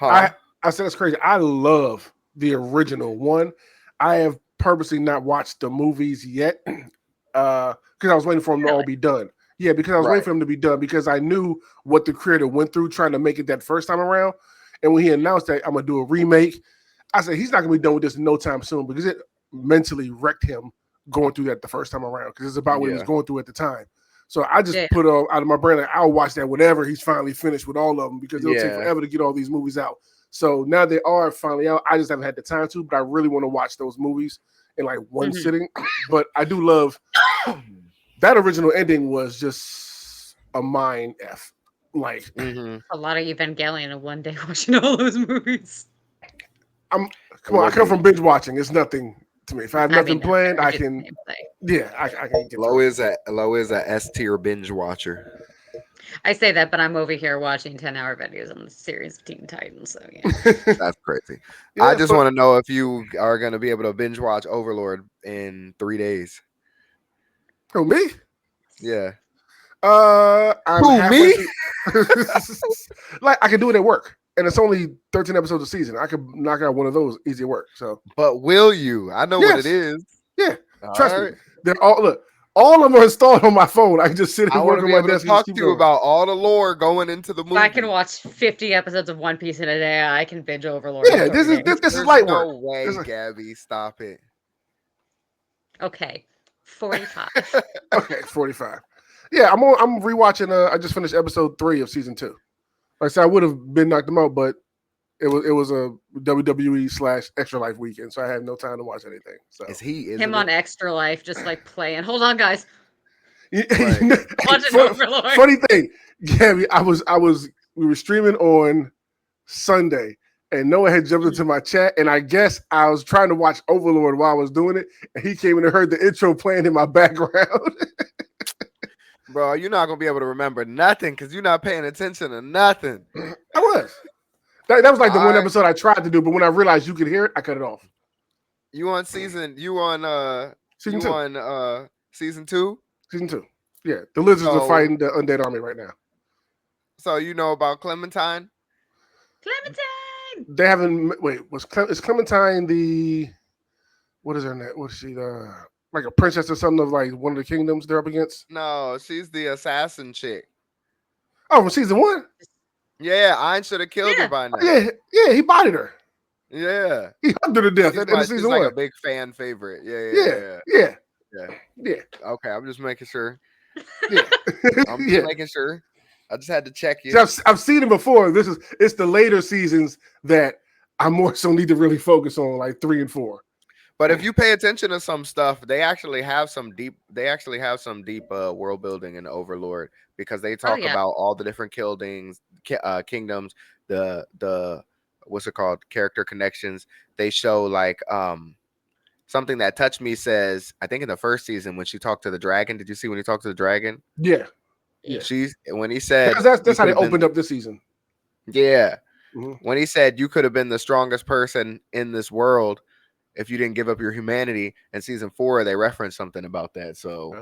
I said that's crazy. I love the original one. I have purposely not watched the movies yet because I was waiting for them to all be done. Yeah, because I was waiting for them to be done because I knew what the creator went through trying to make it that first time around. And when he announced that I'm gonna do a remake, I said he's not gonna be done with this in no time soon because it mentally wrecked him going through that the first time around because it's about what he was going through at the time. So I just put out of my brain like I'll watch that whenever he's finally finished with all of them because it'll take forever to get all these movies out. So now they are finally out. I just haven't had the time to, but I really want to watch those movies in like one sitting. But I do love that original ending was just a mind F. Like
a lot of Evangelion in one day watching all those movies.
I come from binge watching. It's nothing to me. If I have nothing planned, I can. I can get.
Low is a S tier binge watcher.
I say that, but I'm over here watching 10-hour videos on the series of Teen Titans. So yeah,
that's crazy. I just want to know if you are going to be able to binge watch Overlord in 3 days.
Who, me?
Yeah.
I'm me? Like I can do it at work, and it's only 13 episodes a season. I could knock out one of those easy at work. So,
but will you? I know what it is.
Yeah, trust me. They're all of them are installed on my phone. I can just sit and work on my desk.
Talk to you about all the lore going into the movie.
If I can watch 50 episodes of One Piece in a day, I can binge Overlord.
Yeah, this is light work.
No way, Gabby, stop it.
Okay, 45.
Okay, 45. Yeah, I'm rewatching. I just finished episode 3 of season 2. Like I said, I would have been knocked them out, but it was a WWE / Extra Life weekend, so I had no time to watch anything. So
is
him on Extra Life, just like playing. Hold on, guys.
Watching Overlord. Funny thing, Gabby, we were streaming on Sunday, and Noah had jumped into my chat, and I guess I was trying to watch Overlord while I was doing it, and he came in and heard the intro playing in my background.
Bro, you're not gonna be able to remember nothing because you're not paying attention to nothing.
I was. That was like the
All
one
right.
episode I tried to do, but when I realized you could hear it, I cut it off.
You on season? You on
Season
You
2.
on season 2?
Season 2. Yeah, the lizards are
So
fighting the undead army right now.
so you know about Clementine?
Clementine.
They haven't. Wait, is Clementine the? What is her name? What's she? Like a princess or something of like one of the kingdoms they're up against?
No, she's the assassin chick.
Oh, from season 1.
Yeah, I should have killed her
Yeah.
by now.
Oh, yeah, he bodied her.
Yeah.
He hugged her to death
She's,
at the end of
she's
season
like
1.
a big fan favorite. Yeah.
Yeah.
Okay, I'm just making sure.
Yeah.
I'm just
Yeah.
making sure. I just had to check you.
See, I've seen it before. It's the later seasons that I more so need to really focus on, like 3 and 4.
But if you pay attention to some stuff, they actually have some deep. They actually have some deep world building in Overlord because they talk
yeah.
about all the different kingdoms, the what's it called, character connections. They show like something that touched me says I think in the first season when she talked to the dragon. Did you see when he talked to the dragon?
Yeah.
She's when he said
Because that's how they opened up this season.
Yeah.
Mm-hmm.
When he said you could have been the strongest person in this world if you didn't give up your humanity. In season 4, they referenced something about that. So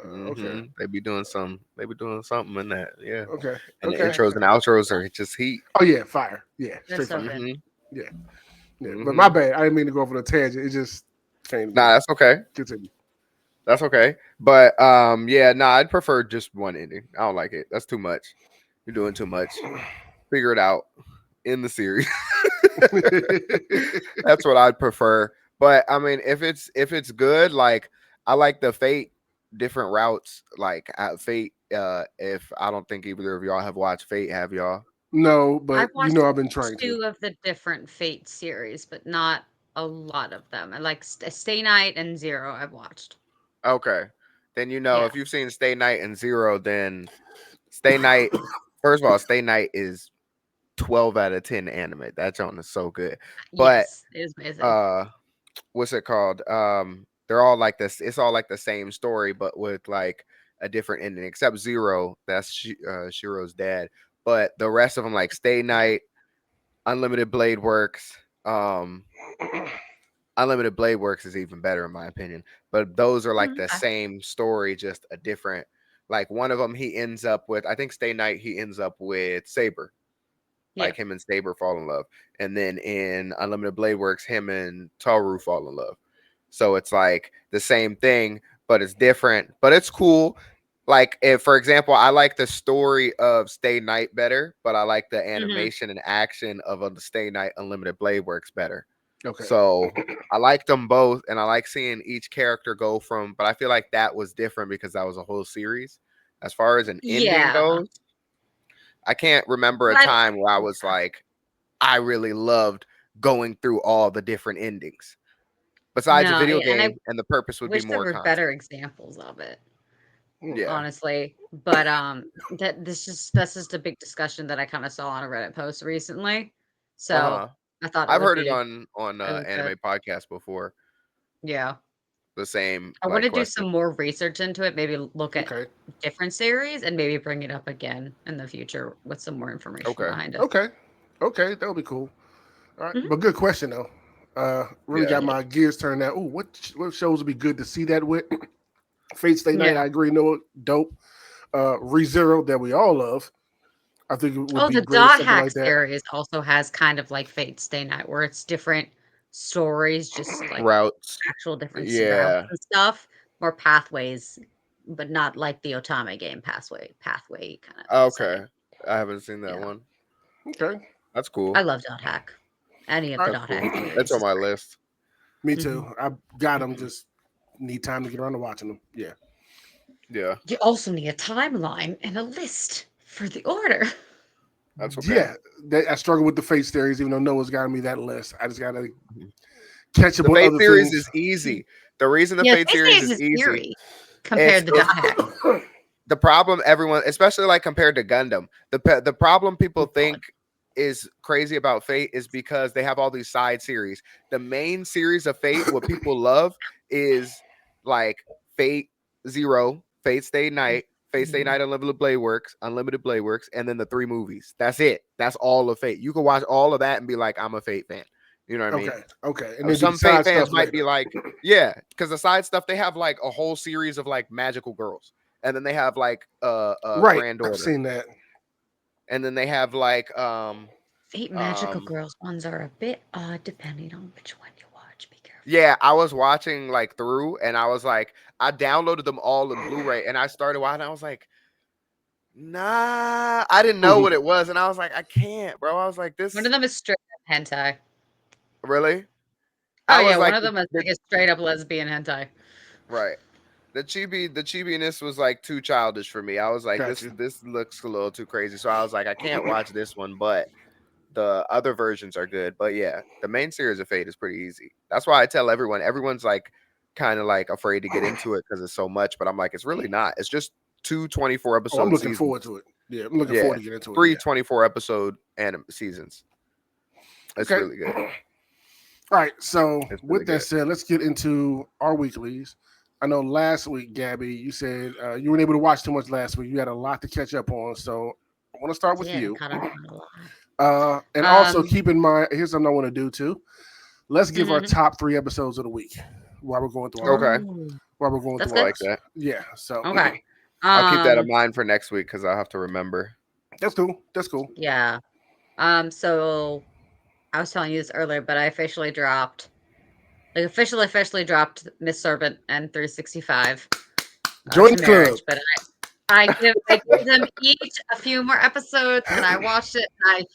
okay.
They be doing something in that. Yeah.
Okay.
And
okay.
the intros and outros are just heat.
Oh yeah, fire. Yeah.
They're
Straight
so
fire.
good.
Yeah. But my bad. I didn't mean to go off on a tangent. It just came.
Nah, that's okay.
Continue.
That's okay. But I'd prefer just one ending. I don't like it. That's too much. You're doing too much. Figure it out in the series. That's what I'd prefer. But I mean, if it's good, like I like the Fate different routes. Like Fate. If I don't think either of y'all have watched Fate, have y'all?
No, but
I've watched
I've been trying
2
to.
of the different Fate series, but not a lot of them. I like Stay Night and Zero. I've watched.
Okay, then
Yeah.
if you've seen Stay Night and Zero, then Stay Night. First of all, Stay Night is 12 out of 10 anime. That joint is so good. But
Yes, it is amazing.
What's it called? They're all like this. It's all like the same story, but with like a different ending. Except Zero, that's Shiro's dad. But the rest of them, like Stay Night, Unlimited Blade Works, Unlimited Blade Works is even better in my opinion. But those are like the same story, just a different. Like one of them, he ends up with. I think Stay Night, he ends up with Saber. Like him and Saber fall in love, and then in Unlimited Blade Works, him and Taru fall in love. So it's like the same thing, but it's different. But it's cool. Like if, for example, I like the story of Stay Night better, but I like the animation and action of the Stay Night Unlimited Blade Works better.
Okay.
So I like them both, and I like seeing each character go from. But I feel like that was different because that was a whole series. As far as an ending goes, I can't remember a time where I was like, I really loved going through all the different endings. Besides a video game, and the purpose would be more
there were
content.
better examples of it.
Yeah.
Honestly, but that's just a big discussion that I kind of saw on a Reddit post recently. So I thought
I've heard it on
really
anime
good.
podcast before.
Yeah.
The same.
I want to do some more research into it. Maybe look at different series and maybe bring it up again in the future with some more information behind it.
Okay, that would be cool. All right, but good question though. Really got my gears turned now. Ooh, what shows would be good to see that with? Fate Stay Night, I agree. No, dope. ReZero that we all love. I think it would be
the
great.
Dot
Something
Hack
like that.
series also has kind of like Fate Stay Night, where it's different stories, just like
routes,
actual different routes and stuff, more pathways, but not like the Otame game pathway kind of.
Okay, I haven't seen that one.
Okay,
that's cool.
I love Dot Hack. Any of the Dot Hack series.
That's on my list.
Me too. I got them. Just need time to get around to watching them. Yeah.
Yeah.
You also need a timeline and a list for the order.
That's okay.
Yeah, I struggle with the Fate series, even though Noah's got me that list. I just gotta catch up
the
on
Fate
other
series
things.
Is easy. The reason the Fate series is easy
compared to Dot Hack.
The problem, everyone, especially like compared to Gundam, the problem people think is crazy about Fate is because they have all these side series. The main series of Fate, what people love is like Fate Zero, Fate Stay Night, Fate Stay Night, Unlimited Blade Works, and then the 3 movies. That's it. That's all of Fate. You can watch all of that and be like, I'm a Fate fan. You know what I mean?
Okay. And then do the
Some Fate
side
fans
stuff
might
later.
be like, yeah, because the side stuff they have like a whole series of like magical girls, and then they have like
Right. I've
granddaughter,
seen that.
and then they have like
Fate Magical
um
Girls ones are a bit odd depending on which one you watch. Be careful.
yeah, I was watching like through, and I was like, I downloaded them all in Blu-ray, and I started watching. I was like, nah, I didn't know what it was, and I was like, I can't, bro. I was like,
One
this
of them is straight up hentai.
really.
Oh
I
yeah,
was
one
like,
of them is like a straight up lesbian hentai.
right. The chibiness was like too childish for me. I was like,
Got you.
this looks a little too crazy. So I was like, I can't watch this one, but the other versions are good. But yeah, the main series of Fate is pretty easy. That's why I tell everyone. Everyone's like kind of like afraid to get into it because it's so much. But I'm like, it's really not. It's just two 24
Oh, I'm
episode
looking
seasons.
forward to it. Yeah, I'm looking
Yeah,
forward to get into it.
three
Yeah.
24 episode anime seasons. It's
Okay.
really good.
All right. So
It's
with
really
that
good.
said, let's get into our weeklies. I know last week, Gabby, you said you weren't able to watch too much last week. You had a lot to catch up on. So I want to start with
Yeah,
you.
caught up on a lot.
And also
Um,
keep in mind, here's something I want to do too. Let's give our
mhm.
top 3 episodes of the week while we're going through our
Okay,
Ooh,
while we're going
that's
through
I
our
good.
like that.
yeah. So
Okay.
I'll keep that in
Um,
mind for next week because I'll have to remember.
that's cool. That's cool.
yeah. So I was telling you this earlier, but I officially dropped, like officially dropped Miss Servant and 365
Join
to
the club.
marriage. But I give them each a few more episodes, and I watched it. And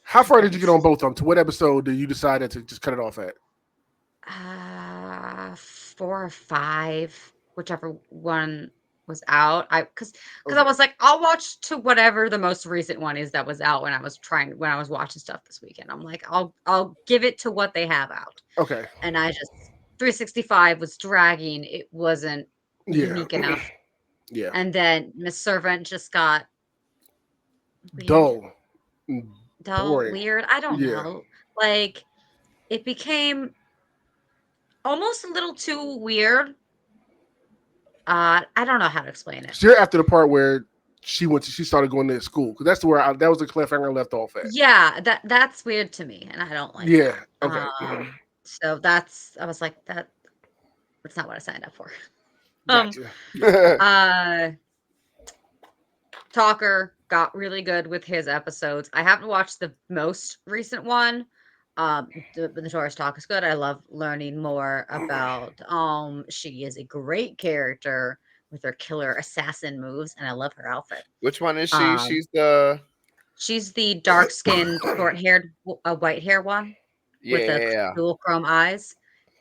How far
I
did you get on both of them? To what episode did you decide to just cut it off at?
4 or 5, whichever one was out. Because I
Okay.
was like, I'll watch to whatever the most recent one is that was out when I was watching stuff this weekend. I'm like, I'll give it to what they have out.
Okay.
And I just 365 was dragging. It wasn't
Yeah.
unique enough.
Yeah.
And then Miss Servant just got weird.
Dull.
Dull,
Boring.
weird. I don't
Yeah.
know. Like it became almost a little too weird. I don't know how to explain it.
So you're after the part where she started going to school because that's where that was the cliffhanger I left off at.
Yeah, that's weird to me, and I don't like
Yeah.
that.
Okay.
So I was like, that's not what I signed up for. Um,
Gotcha. Yeah.
Talker got really good with his episodes. I haven't watched the most recent one. The Taurus Talk is good. I love learning more about. She is a great character with her killer assassin moves, and I love her outfit.
Which one is she?
Um,
She's the
she's the dark-skinned, short-haired, white hair one with the
yeah,
dual chrome eyes.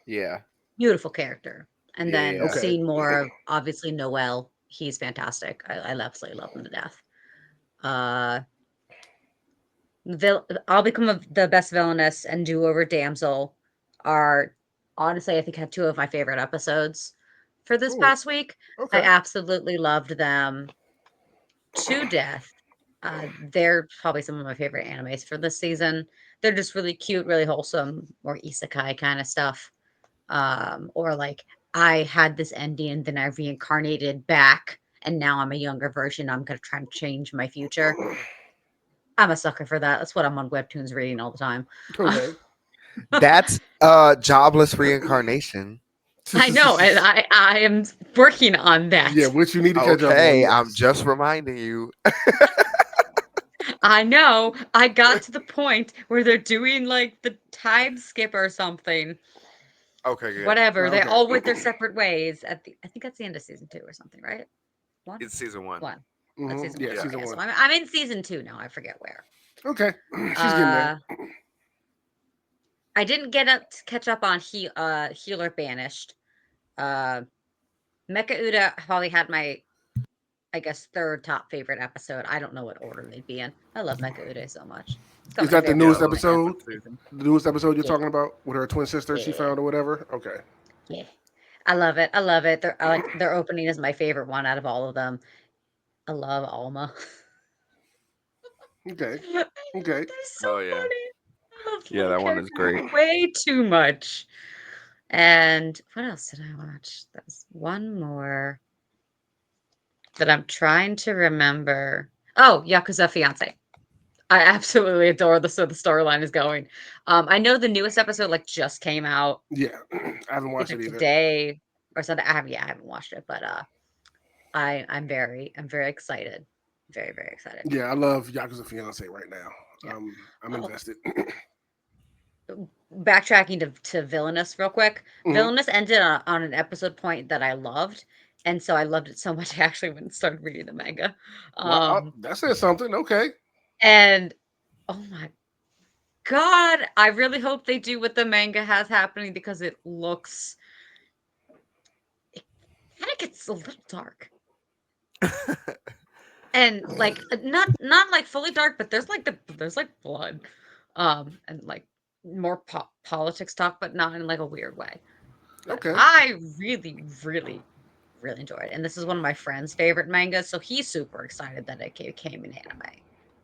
yeah,
Beautiful character. And then
yeah.
Okay.
seeing more of obviously Noel. He's fantastic. I absolutely love him to death. Uh, I'll become the best villainess and do over damsel are honestly I think had 2 of my favorite episodes for this
Cool.
past week. I
Okay.
absolutely loved them to death. They're probably some of my favorite animes for this season. They're just really cute, really wholesome, more isekai kind of stuff. Or like I had this ending and then I reincarnated back and now I'm a younger version. I'm gonna try and change my future. I'm a sucker for that. That's what I'm on webtoons reading all the time.
Okay.
That's jobless reincarnation.
I know, and I am working on that.
Yeah, which you need to catch up on.
Okay,
Yes.
I'm just reminding you.
I know. I got to the point where they're doing like the time skip or something.
Okay, good.
Whatever. They
Okay.
all went their separate ways at the. I think that's the end of season 2 or something, right? One.
It's season 1.
One. That's
Mhm.
season
Yeah,
1.
Yeah.
season
Okay, so
1.
I'm in season 2 now. I forget where.
Okay. She's getting there.
I didn't get up to catch up on Healer Banished. Uh, Mecha Uda probably had my, I guess, 3rd top favorite episode. I don't know what order they'd be in. I love Mecha Uda so much. It's got
Is
my
that the
favorite
newest
Yeah, I love
romance
episode?
season.
The newest episode you're
Yeah,
talking about with her twin sister she
yeah,
found or whatever? Okay.
yeah. I love it. I love it. Their opening is my favorite one out of all of them. I love Alma.
Okay.
They're
Okay.
so
Oh yeah.
funny. I love the
Yeah,
little
that one is
characters
great.
way too much. And what else did I watch? There's one more that I'm trying to remember. Oh, Yakuza Fiance. I absolutely adore the storyline is going. I know the newest episode like just came out
Yeah. I haven't watched
either
it either.
today or something. I haven't watched it, but I'm very excited. Very, very excited.
Yeah, I love Yakuza Fiance right now.
Yeah.
I'm
Oh,
invested.
backtracking to Villainous real quick.
Mhm.
Villainous ended on an episode point that I loved, and so I loved it so much I actually went and started reading the manga.
Wow,
Um,
that says something. Okay.
and oh my god, I really hope they do what the manga has happening because it kind of gets a little dark. And like not like fully dark, but there's like blood, and like more politics talk, but not in like a weird way. But
Okay.
I really, really, really enjoyed it. And this is one of my friend's favorite mangas, so he's super excited that it came in anime.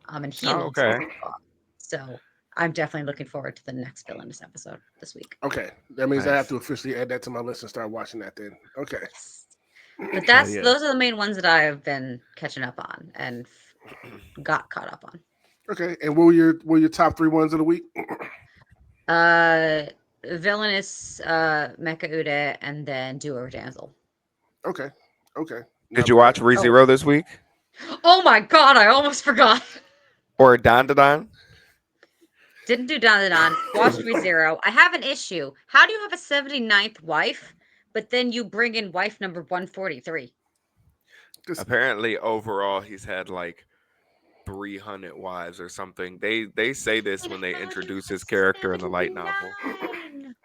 And he
Oh,
loves it
okay.
so far. So I'm definitely looking forward to the next Villainous episode this week.
Okay. That means I have
Nice.
to officially add that to my list and start watching that then. Okay.
Yes. But
Hell yeah.
those are the main ones that I've been catching up on and got caught up on.
Okay. And what were your top 3 ones of the week?
Uh, Villainous, Mecha Ude, and then Do Over Damsel.
Okay. Okay.
Did
Not
you
bad.
watch
Oh,
ReZero this week?
oh my god! I almost forgot.
Or Don Don?
Didn't do Don Don. Watched ReZero. I have an issue. How do you have a 79th wife, but then you bring in wife number 143?
Just
Apparently, overall, he's had like 300 wives or something. They say this
But
when they
how do you
introduce
have
his character in the light novel.
79?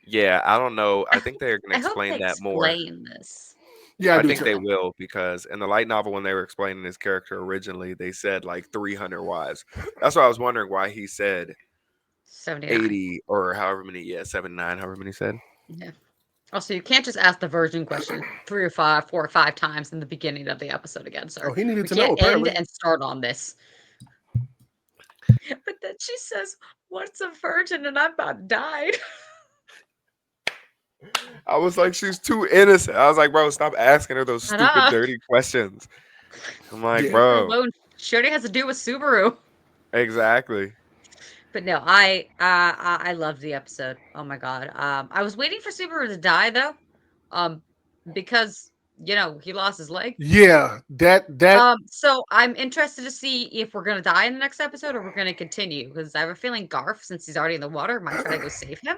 Yeah, I don't know.
I
I think
hope
they're gonna
I hope they
explain that more.
explain this.
yeah, I
I
do
think
too.
they will because in the light novel when they were explaining his character originally, they said like 300 wives. That's why I was wondering why he said
79.
80 or however many. Yeah, 79, however many he said.
Yeah. Also, you can't just ask the virgin question 4 or 5 times in the beginning of the episode again,
Oh,
sir.
he needed
We
to know
can't end
apparently.
and start on this. But then she says, "What's a virgin?" And I'm about to die.
I was like, she's too innocent. I was like, bro, stop asking her those stupid,
Ta-da.
dirty questions. I'm like,
Yeah.
Leave her
bro,
alone. She already has to do with Subaru.
exactly.
But no, I loved the episode. Oh my god. I was waiting for Subaru to die though, um, because he lost his leg.
Yeah. That
So I'm interested to see if we're gonna die in the next episode or we're gonna continue because I have a feeling Garf, since he's already in the water, might try to go save him.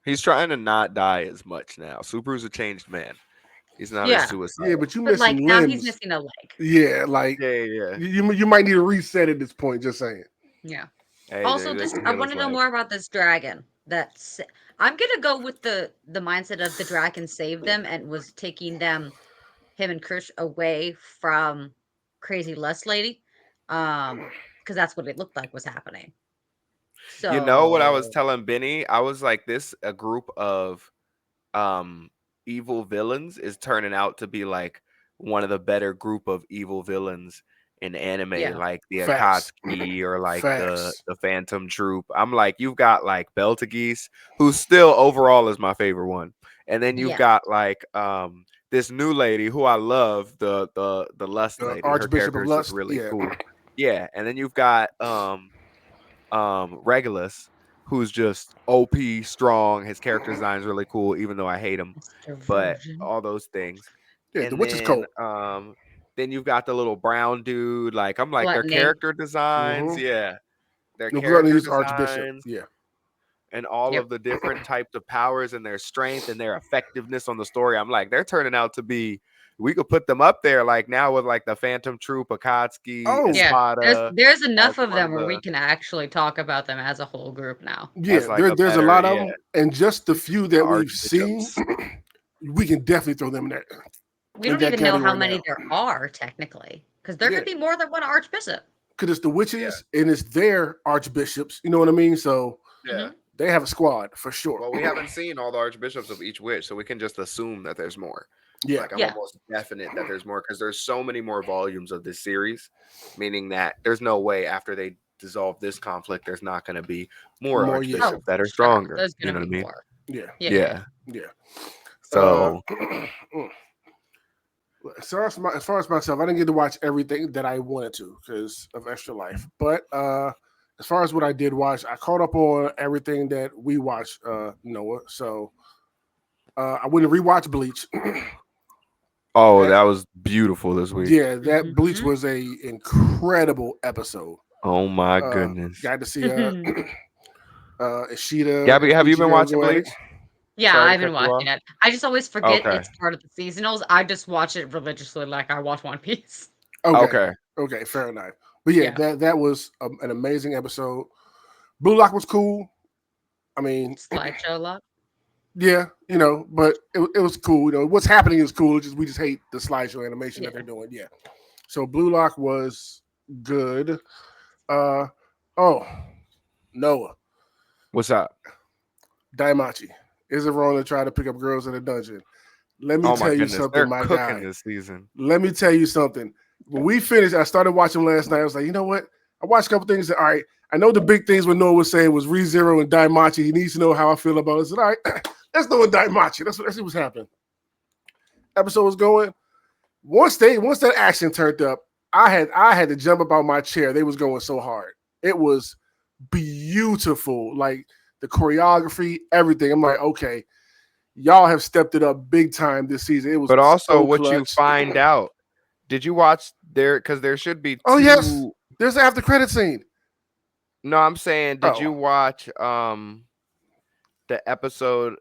He's trying to not die as much now. Subaru's a changed man. He's not as
Yeah,
yeah,
suicidal.
but you
but like
missing
now he's
limbs.
missing a leg.
Yeah, like
Yeah, yeah, yeah.
you might need a reset at this point. Just saying.
Yeah.
Hey,
Also,
they
this
can
I
heal
want
his
to know
leg.
more about this dragon. I'm gonna go with the mindset of the dragon saved them and was taking him and Krish away from Crazy Lust Lady, because that's what it looked like was happening.
You know what I was
So
telling Benny? I was like, this a group of um evil villains is turning out to be like one of the better group of evil villains in anime,
yeah,
like the
Facts.
Akatsuki or like the
Facts.
the Phantom Troop. I'm like, you've got like Beltageese, who still overall is my favorite one, and then you've
yeah,
got like this new lady who I love, the Lust
The
lady. Her
Archbishop
character
of
is just
Lust.
really
Yeah.
cool. Yeah, and then you've got Regulus, who's just OP strong. His character design is really cool, even though I hate him.
Mr.
But
Virgin.
all those things.
Yeah. The
And
witch is cold.
then you've got the little brown dude. Like I'm like their
Gluttony.
character designs,
Mm-hmm.
yeah. Their
No, Gluttony
character
is Archbishop.
designs
Yeah.
and all
Yep.
of the different types of powers and their strength and their effectiveness on the story. I'm like, they're turning out to be we could put them up there like now with like the Phantom Troop, Akatsuki,
Oh,
Yeah,
Espada
there's
as
enough of
one
them
of
where we
the
can actually talk about them as a whole group now.
yeah.
as like
There's a
better,
lot of
yeah,
them, and just the few
the
that we've seen,
archbishops.
we can definitely throw them in there
We
in
don't
that
even know how
category
many
now.
there are technically, because there
Yeah,
could be more than one archbishop.
because it's the
Yeah.
witches and it's their archbishops. You know what I mean? So
Yeah.
Mhm.
they have a squad for sure.
Well, we haven't seen all the archbishops of each witch, so we can just assume that there's more.
Yeah.
Like I'm
Yeah.
almost definite that there's more because there's so many more volumes of this series, meaning that there's no way after they dissolve this conflict, there's not going to be more
More, yeah.
archbishops
Oh,
that are
sure.
stronger.
There's
You
gonna
know what I
be
mean?
more.
Yeah.
Yeah.
Yeah.
Yeah.
So
As far as myself, I didn't get to watch everything that I wanted to because of extra life. But as far as what I did watch, I caught up on everything that we watched, Noah. So I went and rewatched Bleach.
oh,
That
that was beautiful this week.
Yeah, that Bleach
Mhm.
was a incredible episode.
Oh my
Uh,
goodness.
got to see Ishida
Gabby,
and
have you been
Ichigo
watching
go at it.
Bleach?
Yeah,
Sorry to
I've
cut
been
you off.
watching it. I just always forget
Okay.
it's part of the seasonals. I just watch it religiously like I watch One Piece.
Okay,
Okay.
okay, fair enough. But yeah,
Yeah.
that was an amazing episode. Blue Lock was cool. I mean,
Slideshow lot.
yeah, but it was cool. What's happening is cool. We just hate the slideshow animation that
Yeah.
they're doing. Yeah. So Blue Lock was good. Uh oh, Noah
What's up?
Daimachi. Is it wrong to try to pick up girls in a dungeon? Let me
Oh my
tell you
goodness.
something,
They're
my
cooking
guy.
this season.
Let me tell you something. When we finished, I started watching last night. I was like, you know what? I watched a couple things. All right, I know the big things what Noah was saying was ReZero and Daimachi. He needs to know how I feel about it. I said, all right, let's know what Daimachi. Let's see what's happening. Episode was going. Once that action turned up, I had to jump up out my chair. They was going so hard. It was beautiful. Like the choreography, everything. I'm like, okay, y'all have stepped it up big time this season. It was
But also
so
what you
clutch.
find out. Did you watch there because there should be
Oh yes,
two.
there's the after credit scene.
No, I'm saying did
Oh
you watch the episode?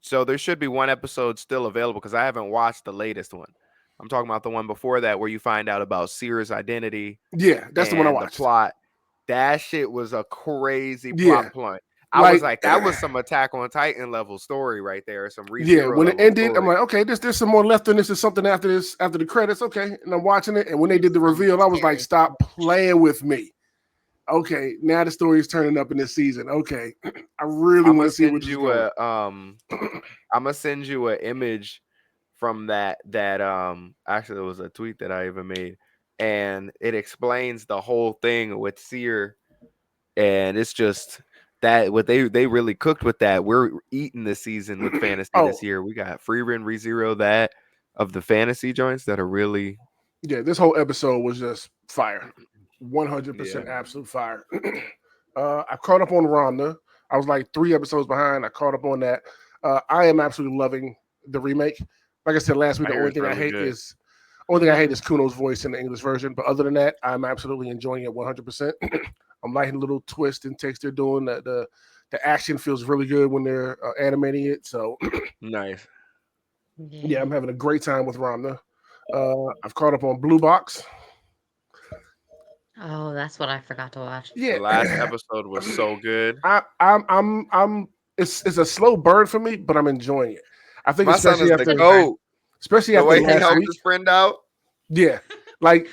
So there should be one episode still available because I haven't watched the latest one. I'm talking about the one before that where you find out about Seer's identity
yeah, that's the one I
and the
watched.
plot. That shit was a crazy
Yeah,
plot point. I was
like
like, that was some Attack on Titan level story right there, some
yeah.
ReZero
When it
level
ended, I'm
story.
like, okay, there's some more left in this. There's something after this, after the credits. Okay, and I'm watching it. And when they did the reveal, I was like,
Scary.
stop playing with me. Okay, now the story is turning up in this season. Okay, I really
I'm
want
gonna
to see where
send
this is
you
going.
I'm gonna send you an image from that actually it was a tweet that I even made and it explains the whole thing with Seer and it's just that what they really cooked with that. We're eating this season with fantasy
Oh
this year. We got Free Run ReZero that of the fantasy joints that are really
yeah, this whole episode was just fire,
yeah.
100% absolute fire. I caught up on Rhonda. I was like 3 episodes behind. I caught up on that. I am absolutely loving the remake. Like I said last week,
I
the
hear
only
it's
thing I
really
hate
good.
is Kuno's voice in the English version. But other than that, I'm absolutely enjoying it 100%. I'm liking the little twist and takes they're doing. The action feels really good when they're animating it. So
Nice.
yeah, I'm having a great time with Rhonda. I've caught up on Blue Box.
Oh, that's what I forgot to watch.
The
Yeah,
last episode was so good.
I'm. It's a slow burn for me, but I'm enjoying it. I think
My son is
especially
the
after
goat. The way he
last
helped
week.
his friend out.
Yeah, like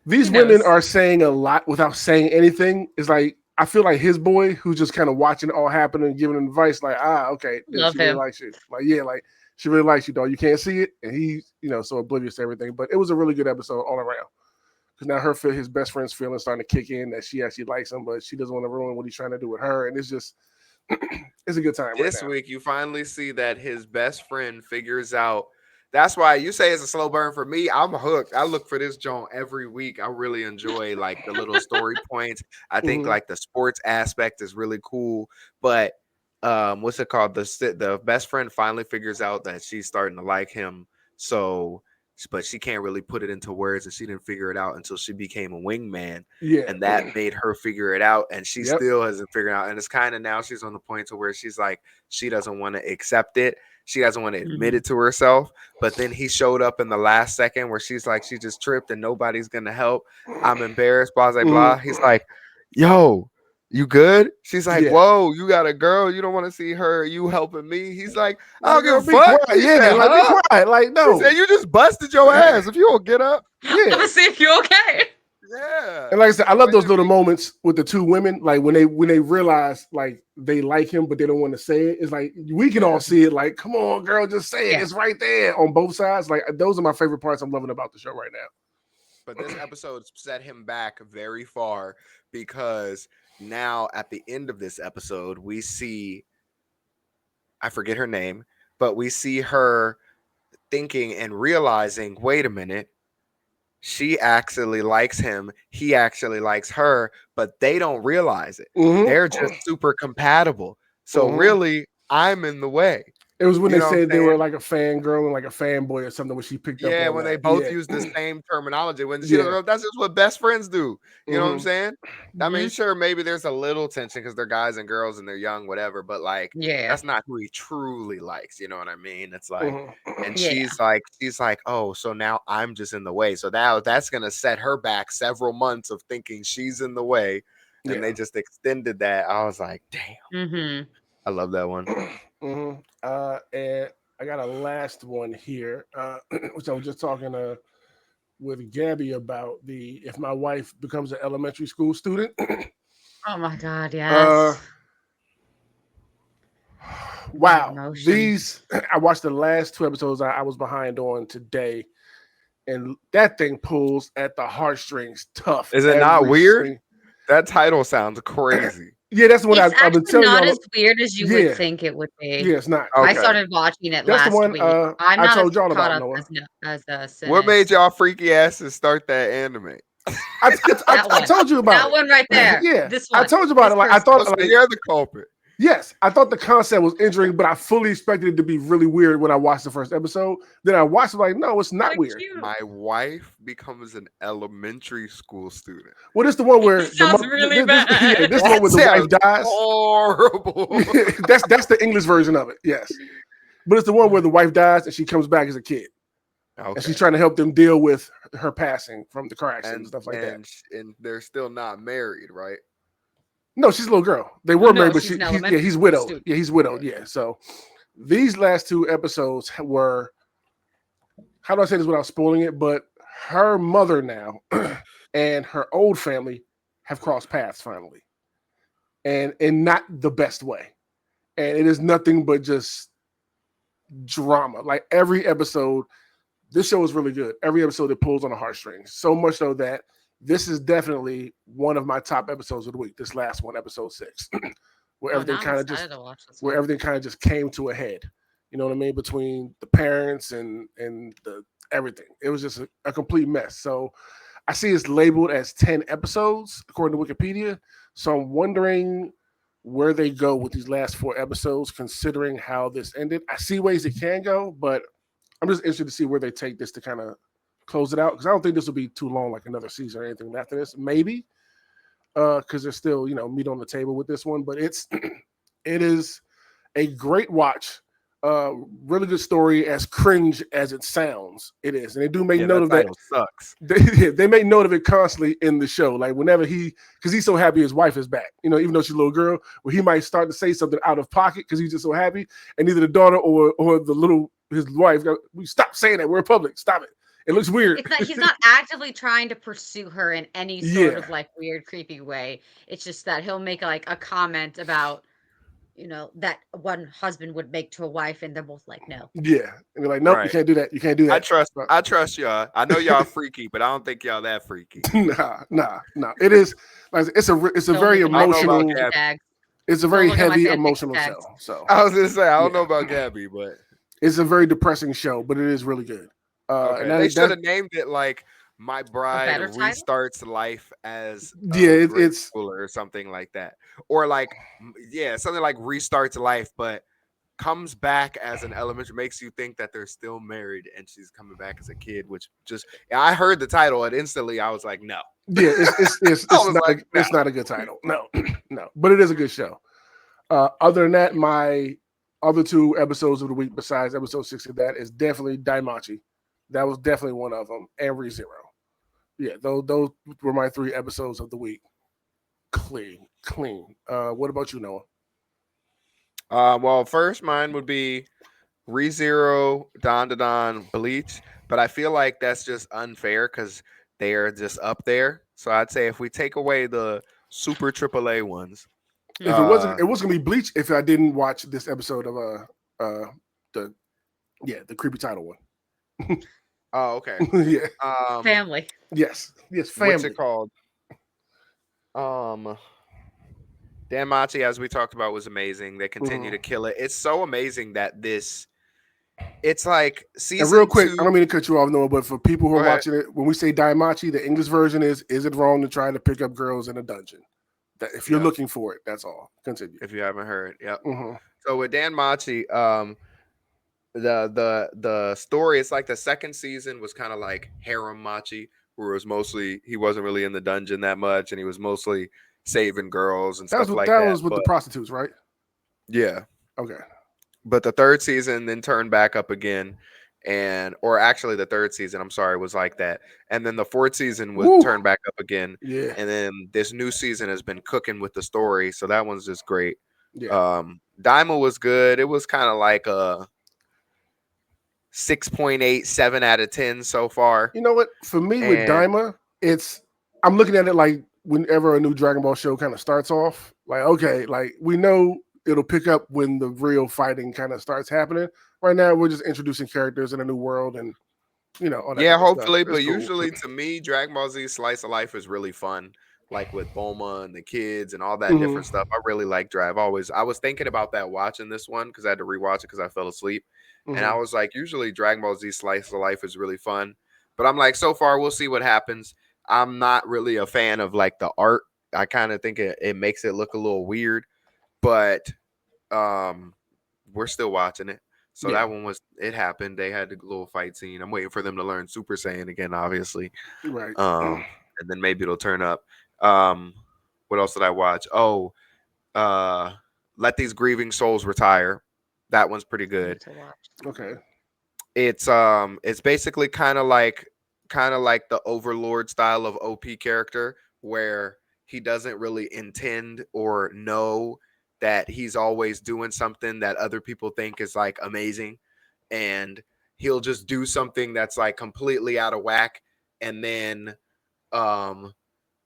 these
He
women
knows.
are saying a lot without saying anything. It's like I feel like his boy who's just kind of watching it all happen and giving him advice. Like okay, yeah,
Love
she really
him.
likes you. Like yeah, like she really likes you, dog. You can't see it, and he's so oblivious to everything. But it was a really good episode all around. Because now his best friend's feelings starting to kick in that she actually likes him, but she doesn't want to ruin what he's trying to do with her. And it's just, it's a good time right
This
now.
week, you finally see that his best friend figures out. That's why you say it's a slow burn for me. I'm hooked. I look for this joint every week. I really enjoy like the little story points. I think
Mhm.
like the sports aspect is really cool. But what's it called? The best friend finally figures out that she's starting to like him. So, but she can't really put it into words, and she didn't figure it out until she became a wingman.
Yeah.
And that made her figure it out, and she
Yep.
still hasn't figured it out. And it's kind of now she's on the point to where she's like she doesn't want to accept it, she doesn't want to admit
Mhm.
it to herself. But then he showed up in the last second where she's like she just tripped and nobody's gonna help, I'm embarrassed, blah blah blah. He's like, yo, you good? She's like,
Yeah.
whoa, you got a girl, you don't want to see her, you helping me? He's like, I don't
Girl,
give a
be
fuck.
quiet.
He
Yeah,
said,
like
huh?
be quiet. Like
He
no.
said, you just busted your ass if you don't get up.
I'm
Yeah.
gonna see if you're okay.
Yeah.
And like I said, I
The
love
way
those
they
little
make
moments with the two women, like when they realize like they like him, but they don't want to say it. It's like we can all see it. Like, come on, girl, just say it.
Yeah.
It's right there on both sides. Like those are my favorite parts I'm loving about the show right now.
but this episode set him back very far because now at the end of this episode, we see I forget her name, but we see her thinking and realizing, wait a minute, she actually likes him. He actually likes her, but they don't realize it. They're
Mm-hmm.
just super compatible. So
Mm-hmm.
really, I'm in the way.
It was when
You
they
know what I'm
said they were
saying?
like a fangirl and like a fanboy or something when she picked up
Yeah,
on
when they
that.
both
Yeah.
use the same terminology. When she
Yeah.
that's just what best friends do. You know what I'm
Mm-hmm.
saying? I mean,
Hmm.
sure, maybe there's a little tension because they're guys and girls and they're young, whatever, but like
Yeah.
that's not who he truly likes. You know what I mean? It's like,
Mm-hmm.
and
Yeah.
she's like, oh, so now I'm just in the way. So now that's gonna set her back several months of thinking she's in the way. And
Yeah.
they just extended that. I was like, damn,
Hmm.
I love that one.
Mm-hmm. And I got a last one here, which I was just talking with Gabby about the if my wife becomes an elementary school student.
Oh my God.
uh,
Yes. The
wow,
emotion.
these I watched the last two episodes I was behind on today, and that thing pulls at the heartstrings tough
Is it not
every
weird?
single.
That title sounds crazy.
Yeah, that's the one
It's
I've been
actually
telling
not as
y'all.
weird as you would
Yeah,
think it would be.
yeah, it's not.
I
Okay.
started watching it
That's the
last
one
week. I'm
I
not as
told y'all
caught
about,
up
Noah.
as
What
Sin
made
is.
y'all freaky asses start that anime?
I,
That
I
one.
told you about
That
it.
one right there.
Yeah,
This
I
one.
told you about
This
it. Like I
person.
Oh,
thought,
so
like
you're the culprit.
yes, I thought the concept was intriguing, but I fully expected it to be really weird when I watched the first episode. Then I watched it, like, no, it's not
They're
weird.
cute.
My wife becomes an elementary school student.
Well, this the one
It
where the
sounds really
yeah,
bad.
this the one
That
where the wife
sounds
dies.
horrible.
That's the English version of it. Yes, but it's the one where the wife dies and she comes back as a kid, and
Okay.
she's trying to help them deal with her passing from the car accident and
And
stuff like that.
and they're still not married, right?
No, she's a little girl. They
Oh
were
no,
married, but
she's an elementary
he's
school
widowed.
student.
Yeah, he's widowed.
Gotcha.
Yeah, so these last two episodes were, how do I say this without spoiling it? But her mother now and her old family have crossed paths finally, and in not the best way. And it is nothing but just drama. Like every episode, this show is really good. Every episode it pulls on the heartstrings. So much so that this is definitely one of my top episodes of the week. This last one, episode 6, where
Oh,
everything
now I'm
kind of
excited
just
to watch this
where
one.
everything kind of just came to a head. You know what I mean? Between the parents and the everything. It was just a complete mess. So I see it's labeled as 10 episodes according to Wikipedia. So I'm wondering where they go with these last 4 episodes, considering how this ended. I see ways it can go, but I'm just interested to see where they take this to kind of close it out, because I don't think this will be too long, like another season or anything after this. Maybe because there's still meat on the table with this one, but it is a great watch. Really good story, as cringe as it sounds. It is, and they do make
Yeah,
note
that
of that.
title sucks.
They make note of it constantly in the show. Like whenever because he's so happy his wife is back. Even though she's a little girl, where he might start to say something out of pocket because he's just so happy, and either the daughter or the little his wife go, "We stop saying that. We're in public. Stop it. It looks weird."
It's not he's not actively trying to pursue her in any sort
Yeah,
of like weird, creepy way. It's just that he'll make like a comment about, that one husband would make to a wife, and they're both like, no.
yeah, and they're like, "Nope, you
Right.
can't do that. You can't do
I
that."
trust
But
I trust y'all. I know y'all freaky, but I don't think y'all that freaky.
nah. It is like it's a
Don't
very
look at my
I don't know about
emotional.
fantasy
Gabby.
tags.
It's a
Don't
very
look at my
heavy
fanfiction
emotional
tags.
show. So
I was gonna say I don't know
yeah,
about Gabby, but
it's a very depressing show, but it is really good. And
okay. They should have named it like My
A
Bride
better title?
Restarts Life as
yeah,
a Grade
it's
Schooler or something like that. Or like yeah, something like Restarts Life, but comes back as an elementary, makes you think that they're still married and she's coming back as a kid, which just I heard the title and instantly I was like, no.
yeah,
I
it's
was like, no.
not a good title. No, no, but it is a good show. Other than that, my other 2 episodes of the week besides episode 6 of that is definitely Daimachi. That was definitely one of them, and ReZero. Yeah, those were my 3 episodes of the week. Clean. What about you, Noah?
Well, first mine would be ReZero, Don to Don, Bleach, but I feel like that's just unfair because they are just up there. So I'd say if we take away the super AAA ones,
If it wasn't,
uh,
it was gonna be Bleach. If I didn't watch this episode of the the creepy title one.
oh okay,
Yeah.
Family.
Yes.
what's it
Family.
called? Um, Dan Machi, as we talked about, was amazing. They continue
Mhm.
to kill it. It's so amazing that it's like
And real
season
quick, I don't
two.
mean to cut you off, Noah, but for people who
Go
are
ahead.
watching it, when we say Daimachi, the English version is it wrong to try to pick up girls in a dungeon? That if you're
Yep.
looking for it, that's all. Continue.
If you haven't heard, yep.
Hmm.
So with Dan Machi, the story, it's like the second season was kind of like harem Machi, where it was mostly he wasn't really in the dungeon that much, and he was mostly saving girls and stuff like
That
that.
was with the
But
prostitutes, right?
yeah,
Okay.
but the third season then turned back up again, and or actually the third season, I'm sorry, was like that, and then the fourth season was
Woo.
turned back up again,
Yeah.
and then this new season has been cooking with the story, so that one's just great.
Yeah.
Daima was good. It was kind of like a 6.8, 7 out of 10 so far.
You know what? For me with
And
Daima, it's I'm looking at it like whenever a new Dragon Ball show kind of starts off, like okay, like we know it'll pick up when the real fighting kind of starts happening. Right now, we're just introducing characters in a new world and all that
yeah,
type of stuff.
hopefully,
It's
but
cool.
usually to me, Dragon Ball Z Slice of Life is really fun. Like with Bulma and the kids and all that
Hmm.
different stuff. I really like Drive. Always, I was thinking about that watching this one because I had to rewatch it because I fell asleep. And I
Hmm.
was like, usually Dragon Ball Z Slice of Life is really fun. But I'm like, so far, we'll see what happens. I'm not really a fan of like the art. I kind of think it makes it look a little weird. But um we're still watching it. So
Yeah.
that one was it happened. They had the little fight scene. I'm waiting for them to learn Super Saiyan again, obviously.
Right.
And then maybe it'll turn up. Um what else did I watch? Oh, uh Let These Grieving Souls Retire. That one's pretty
I
good.
need to watch.
Okay.
It's basically kind of like the Overlord style of OP character where he doesn't really intend or know that he's always doing something that other people think is like amazing, and he'll just do something that's like completely out of whack, and then um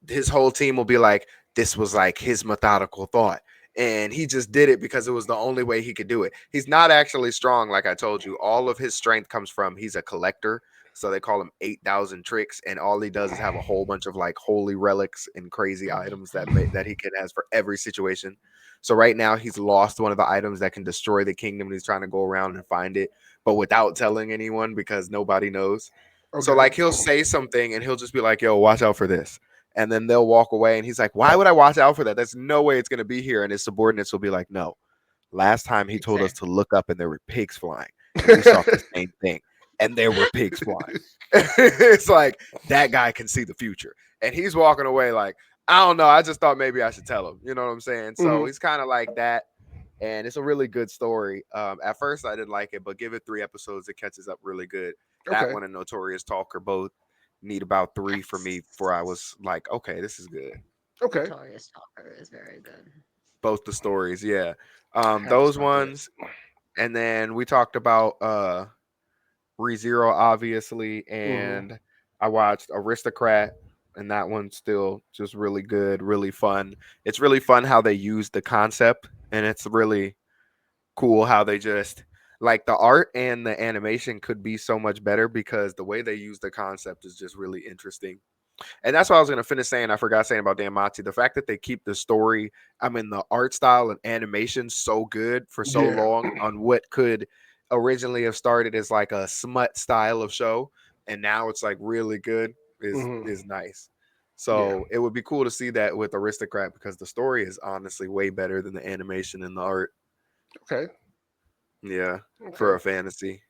his whole team will be like, this was like his methodical thought. And he just did it because it was the only way he could do it. He's not actually strong, like I told you. All of his strength comes from he's a collector. So they call him 8,000 tricks. And all he does is have a whole bunch of like holy relics and crazy items that he can has for every situation. So right now he's lost one of the items that can destroy the kingdom. And he's trying to go around and find it, but without telling anyone because nobody knows. So
Okay.
like he'll say something and he'll just be like, yo, watch out for this, and then they'll walk away and he's like, why would I watch out for that? There's no way it's going to be here. And his subordinates will be like, no, last time he told us
Fair.
to look up and there were pigs flying, and we saw the same thing and there were pigs flying. It's like that guy can see the future, and he's walking away like, I don't know, I just thought maybe I should tell him, you know what I'm saying? So
Mhm.
he's kind of like that, and it's a really good story. At first I didn't like it, but give it 3 episodes, it catches up really good. That
Okay.
one and Notorious Talker both need about 3 for me before I was like, okay, this is good.
Okay.
Notorious Talker is very good.
Both the stories, yeah.
I have to
Those
start that.
ones, and then we talked about ReZero, obviously,
Hmm.
and I watched Aristocrat, and that one's still just really good, really fun. It's really fun how they use the concept, and it's really cool how they just like the art and the animation could be so much better because the way they use the concept is just really interesting. And that's what I was gonna finish saying. I forgot saying about Danmachi. The fact that they keep the story, I mean, the art style and animation so good for so
Yeah.
long on what could originally have started as like a smut style of show, and now it's like really good
Hmm.
is nice.
Yeah.
So it would be cool to see that with Aristocrat because the story is honestly way better than the animation and the art.
Okay.
Yeah, for
Okay.
a fantasy.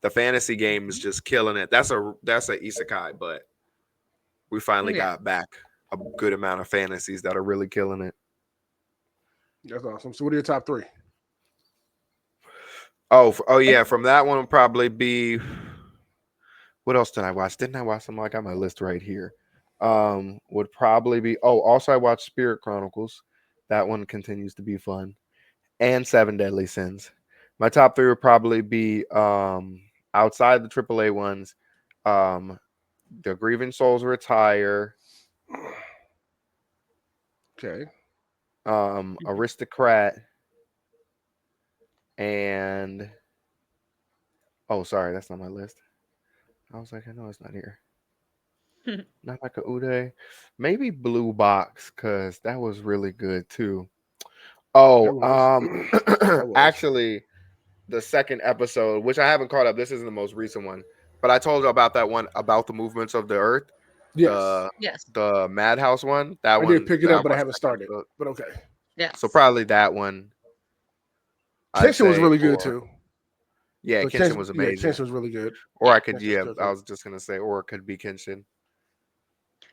The fantasy game is just killing it. That's a isekai, but we finally
Yeah.
got back a good amount of fantasies that are really killing it.
That's awesome. So, what are your top three?
Oh yeah, from that one would probably be what else did I watch? Didn't I watch them? I got my list right here. Would probably be also I watched Spirit Chronicles. That one continues to be fun. And Seven Deadly Sins. My top three would probably be outside the AAA ones, um The Grieving Souls retire.
Okay.
Aristocrat, and oh, sorry, that's not my list. I was like, I know it's not here. Not like a Uday. Maybe Blue Box, because that was really good too.
That
Oh,
was. That was.
actually, the second episode, which I haven't caught up. This isn't the most recent one, but I told you about that one about the movements of the Earth,
Yes.
the
Yes.
the Madhouse one. That
I did
one,
pick it
I
up, but I
watched
haven't
that
started.
episode.
But okay.
Yes.
So probably that one. I'd
Kenshin was
say,
really good
or
too.
yeah,
But
Kenshin was
yeah,
amazing.
Kenshin was really good.
Or I
Yeah.
could,
Kenshin's
yeah,
good
I
too.
was just gonna say, or it could be Kenshin.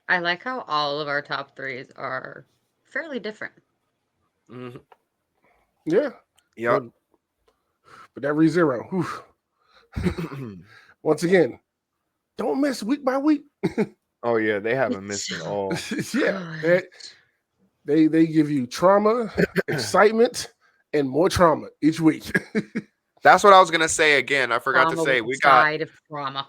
I like how all of our top threes are fairly different.
Mm-hmm.
Yeah.
Yep.
But that ReZero, once again, don't miss week by week.
Oh yeah, they haven't
It's
missed at
so
all.
Yeah.
good.
They give you trauma, excitement, and more trauma each week.
That's what I was gonna say again. I forgot to
Trauma
say
with a side of trauma.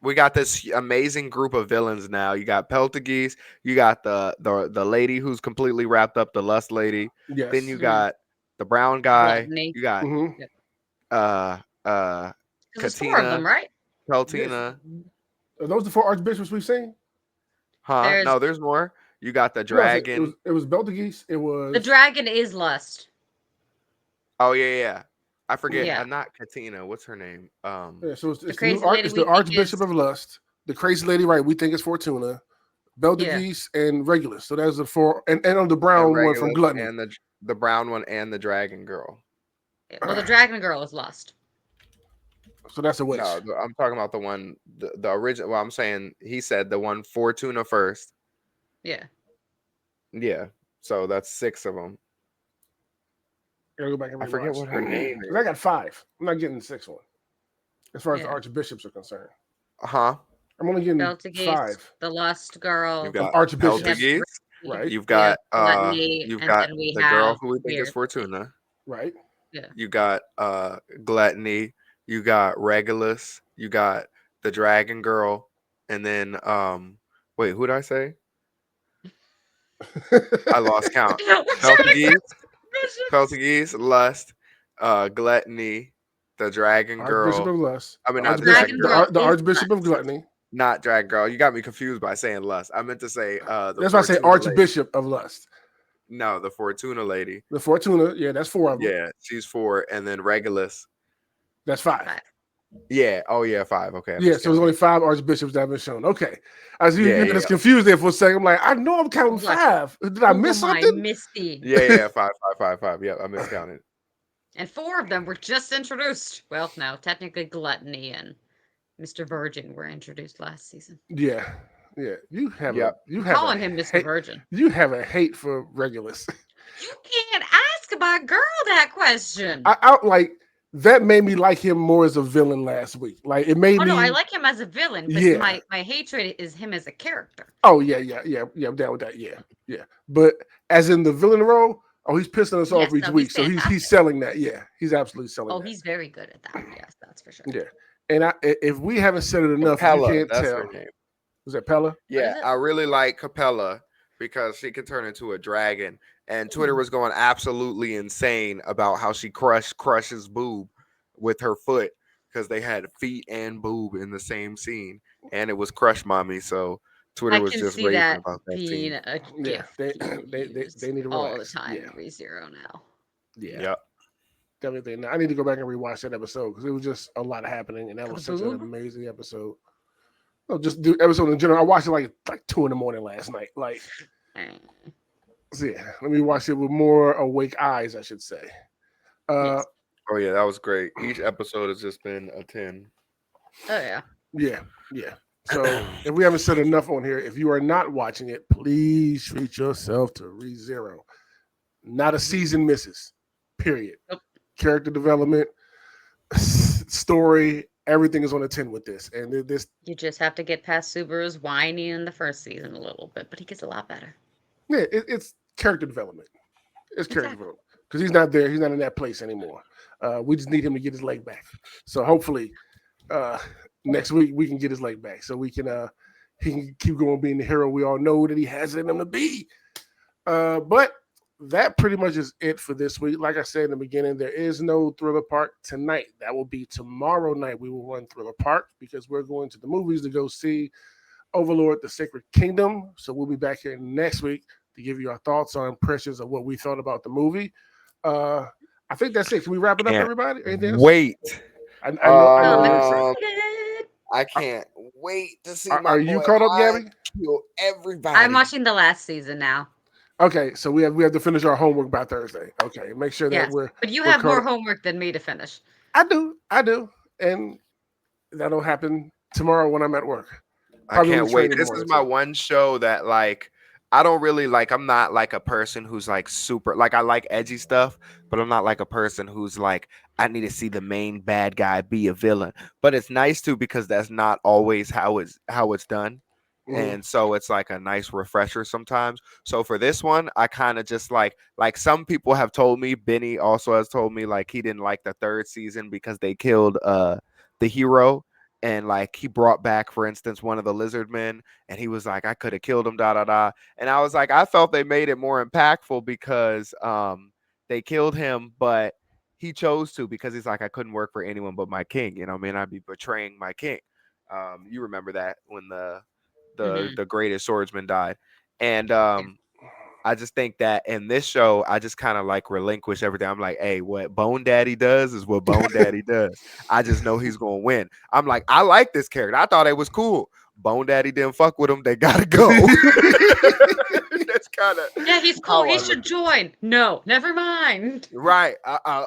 we got this amazing group of villains now. You got Peltageese, you got the lady who's completely wrapped up, the lust lady. Then
Yes.
you
Mhm.
got the brown guy.
Gluttony.
You got
hmm
Yep.
uh
Because there's four of
Katina,
them, right?
Yes.
Peltina.
Are those the four archbishops we've seen?
Huh?
There's
No, there's more. You got the
No, it was
dragon.
it was Beltegeese. It
the
was
dragon is lust.
Oh yeah. I forget.
Yeah.
Not Katina. What's her name?
yeah, so
The
it's the new
crazy lady
it's
we
the
think
Archbishop
is
of Lust, the crazy lady, right? We think it's Fortuna,
yeah.
Beltegeese, and Regulus. So that's the four, and on the
And
brown one from
Regulus
Gluttony.
and the brown one and the dragon girl.
Well, the dragon girl is lust.
So that's a witch.
No, I'm talking about the one, the original. Well, I'm saying he said the one Fortuna first.
Yeah.
Yeah, so that's 6 of them.
Gotta go back and
I forget
rewatch.
what her name
'Cause I
is.
got 5. I'm not getting the 6th one. As far as the
Yeah.
archbishops are concerned,
Huh?
I'm only getting
Beltegeese,
5
the lust
You've
girl.
of
got
We have
archbishops.
Peltageese.
Brittany,
Right,
You've
we have
got
gluttony,
you've
and
got
then we
the girl
have
who we think is
weirdly.
Fortuna.
right.
Yeah.
You got Gluttony. You got Regulus. You got the dragon girl, and then wait, who did I say? I lost count.
What's your
Peltageese.
bishop?
Peltageese, Lust, Gluttony, the Dragon
Archbishop
Girl.
of Lust,
I mean,
the
not the
Archbishop,
Dragon
Dragon
Girl,
girl
the
is
Archbishop of
lust.
Gluttony.
not Dragon Girl. You got me confused by saying Lust. I meant to say the
That's why I say
Fortuna lady.
Archbishop of Lust.
No, the Fortuna lady.
The Fortuna, yeah, that's 4 of them.
Yeah, she's 4, and then Regulus.
That's 5.
5.
Yeah. Oh yeah, 5. Okay, I
Yeah, so there's
miscounted.
only 5 archbishops that have been shown. Okay, I was
Yeah,
getting
yeah,
us confused there for a second. I'm like, I know I'm counting
Like,
5. Did I
who
miss
am I
something?
missing?
yeah. 5, 5, 5, 5. Yep, I miscounted.
And 4 of them were just introduced. Well, no, technically Gluttony and Mr. Virgin were introduced last season.
Yeah, yeah. You have
Yep.
you
I'm
have
calling
a
him Mr.
hate,
Virgin.
you have a hate for Regulus.
You can't ask my girl that question.
I like that made me like him more as a villain last week. Like it made
Oh
me.
no, I like him as a villain, but
Yeah.
my hatred is him as a character.
Oh yeah. I'm down with that. Yeah. But as in the villain role, oh, he's pissing us
Yes,
off each
no,
week.
he's
So he's
fantastic.
selling that. Yeah, he's absolutely selling
Oh,
that.
he's very good at that. Yes, that's for sure.
Yeah. And if we haven't said it enough, you
Capella,
can't
that's
tell.
her name.
Was that Pella?
Yeah,
it?
I really like Capella because she can turn into a dragon. And Twitter was going absolutely insane about how she crushes boob with her foot because they had feet and boob in the same scene, and it was Crush Mommy. So Twitter
I
was
can
just
see
raving
that
about that
being
scene.
a
Yeah,
gift
they
being
they
used
need to
all the
relax.
time
Yeah.
in ReZero now.
Yeah.
Yep.
Definitely. Now, I need to go back and rewatch that episode because it was just a lot happening, and that was such an
Boob?
amazing episode. No, just the episode in general. I watched it like 2 in the morning last night. Like,
Eh,
so yeah, let me watch it with more awake eyes, I should say.
yes.
Oh yeah, that was great. Each episode has just been a 10.
Oh yeah.
Yeah. So if we haven't said enough on here, if you are not watching it, please treat yourself to ReZero. Not a season misses. Period.
Nope.
Character development, story, everything is on a 10 with this. And this,
You just have to get past Subaru's whining in the first season a little bit, but he gets a lot better.
yeah, it's character development. It's character
Exactly.
development because he's not there. He's not in that place anymore. We just need him to get his leg back. So hopefully, next week we can get his leg back, so we can he can keep going being the hero we all know that he has in him to be. But that pretty much is it for this week. Like I said in the beginning, there is no Thriller Park tonight. That will be tomorrow night. We will run Thriller Park because we're going to the movies to go see Overlord: The Sacred Kingdom. So we'll be back here next week to give you our thoughts, our impressions of what we thought about the movie. I think that's it. Can we wrap it up,
Can't
everybody? Anything else?
wait.
I know
I'm
you're excited.
excited.
I can't wait to see
Are you caught up, Gabby?
kill everybody.
I'm watching the last season now.
Okay, so we have to finish our homework by Thursday. Okay, make sure that
Yes, but you
we're
have more
caught up.
homework than me to finish.
I do, and that'll happen tomorrow when I'm at work.
I
Probably
can't
when we train
wait.
in the
This is
morning,
my
too.
one show that like I don't really like. I'm not like a person who's like super like I like edgy stuff, but I'm not like a person who's like I need to see the main bad guy be a villain. But it's nice to because that's not always how it's done.
Mhm.
And so it's like a nice refresher sometimes. So for this one, I kind of just like some people have told me, Benny also has told me like he didn't like the third season because they killed the hero and like he brought back, for instance, one of the lizard men, and he was like, I could have killed him, da da da. And I was like, I felt they made it more impactful because they killed him, but he chose to because he's like, I couldn't work for anyone but my king. You know what I mean? I'd be betraying my king. You remember that when the greatest swordsman died. And I just think that in this show, I just kind of like relinquish everything. I'm like, hey, what Bone Daddy does is what Bone Daddy does. I just know he's gonna win. I'm like, I like this character. I thought it was cool. Bone Daddy didn't fuck with him. They gotta go. That's kind of
Yeah, he's cool. He should join. No, never mind.
right.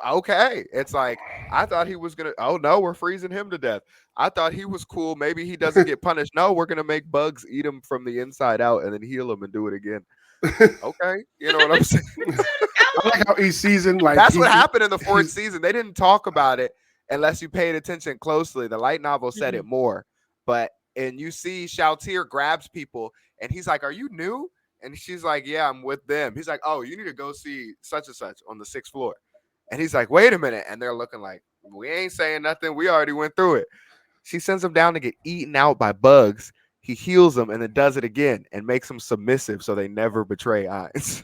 Okay. It's like I thought he was gonna. Oh no, we're freezing him to death. I thought he was cool. Maybe he doesn't get punished. No, we're gonna make bugs eat him from the inside out and then heal him and do it again. Okay, you know what I'm saying?
I like how each season, like
That's what happened in the fourth season. They didn't talk about it unless you paid attention closely. The light novel said it more, but and you see Shoutir grabs people and he's like, "Are you new?" And she's like, "Yeah, I'm with them." He's like, "Oh, you need to go see such and such on the sixth floor." And he's like, "Wait a minute," and they're looking like, "We ain't saying nothing. We already went through it." She sends him down to get eaten out by bugs. He heals them and then does it again and makes them submissive so they never betray Ainz.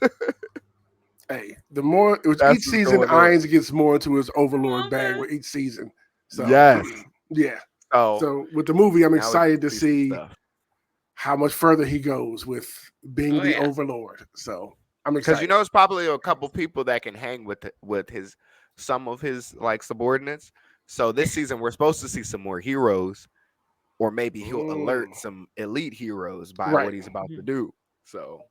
Hey, the more with
That's
each
what's
season,
going on.
Ainz gets more into his Overlord
Oh,
bag
man.
with each season. So
Yes.
yeah.
So
So with the movie, I'm
now we
excited
can
to
some
see
stuff.
how much further he goes with being
Oh,
the
yeah.
Overlord. So I'm
Because
excited.
you know it's probably a couple people that can hang with his some of his like subordinates. So this season we're supposed to see some more heroes, or maybe he'll alert some elite heroes by
Right.
what he's about to do. So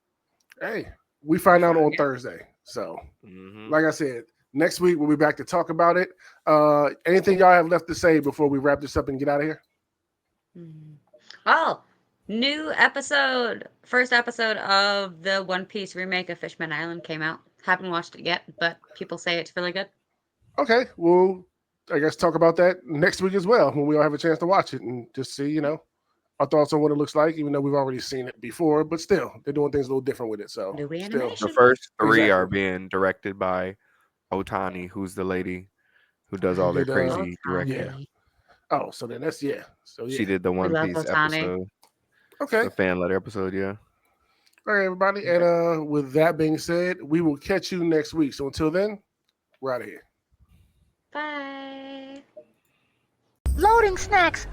Hey, we find out
Fine.
on Thursday. So
mhm.
like I said, next week we'll be back to talk about it. Anything y'all have left to say before we wrap this up and get out of here?
Oh, new episode. First episode of the One Piece remake of Fishman Island came out. Haven't watched it yet, but people say it's really good.
Okay, we'll I guess talk about that next week as well when we all have a chance to watch it and just see, our thoughts on what it looks like, even though we've already seen it before, but still they're doing things a little different with it. So
New
still
The
animation.
first three are
Exactly.
being directed by Otani, who's the lady who does all their
Did
crazy
yeah.
directing.
Oh, so then that's yeah. So
She
yeah.
did the
We
One
love
Piece
Otani.
episode,
Okay.
the fan letter episode. Yeah.
All right, everybody. And with that being said, we will catch you next week. So until then, we're out of here.
Bye.
Loading snacks.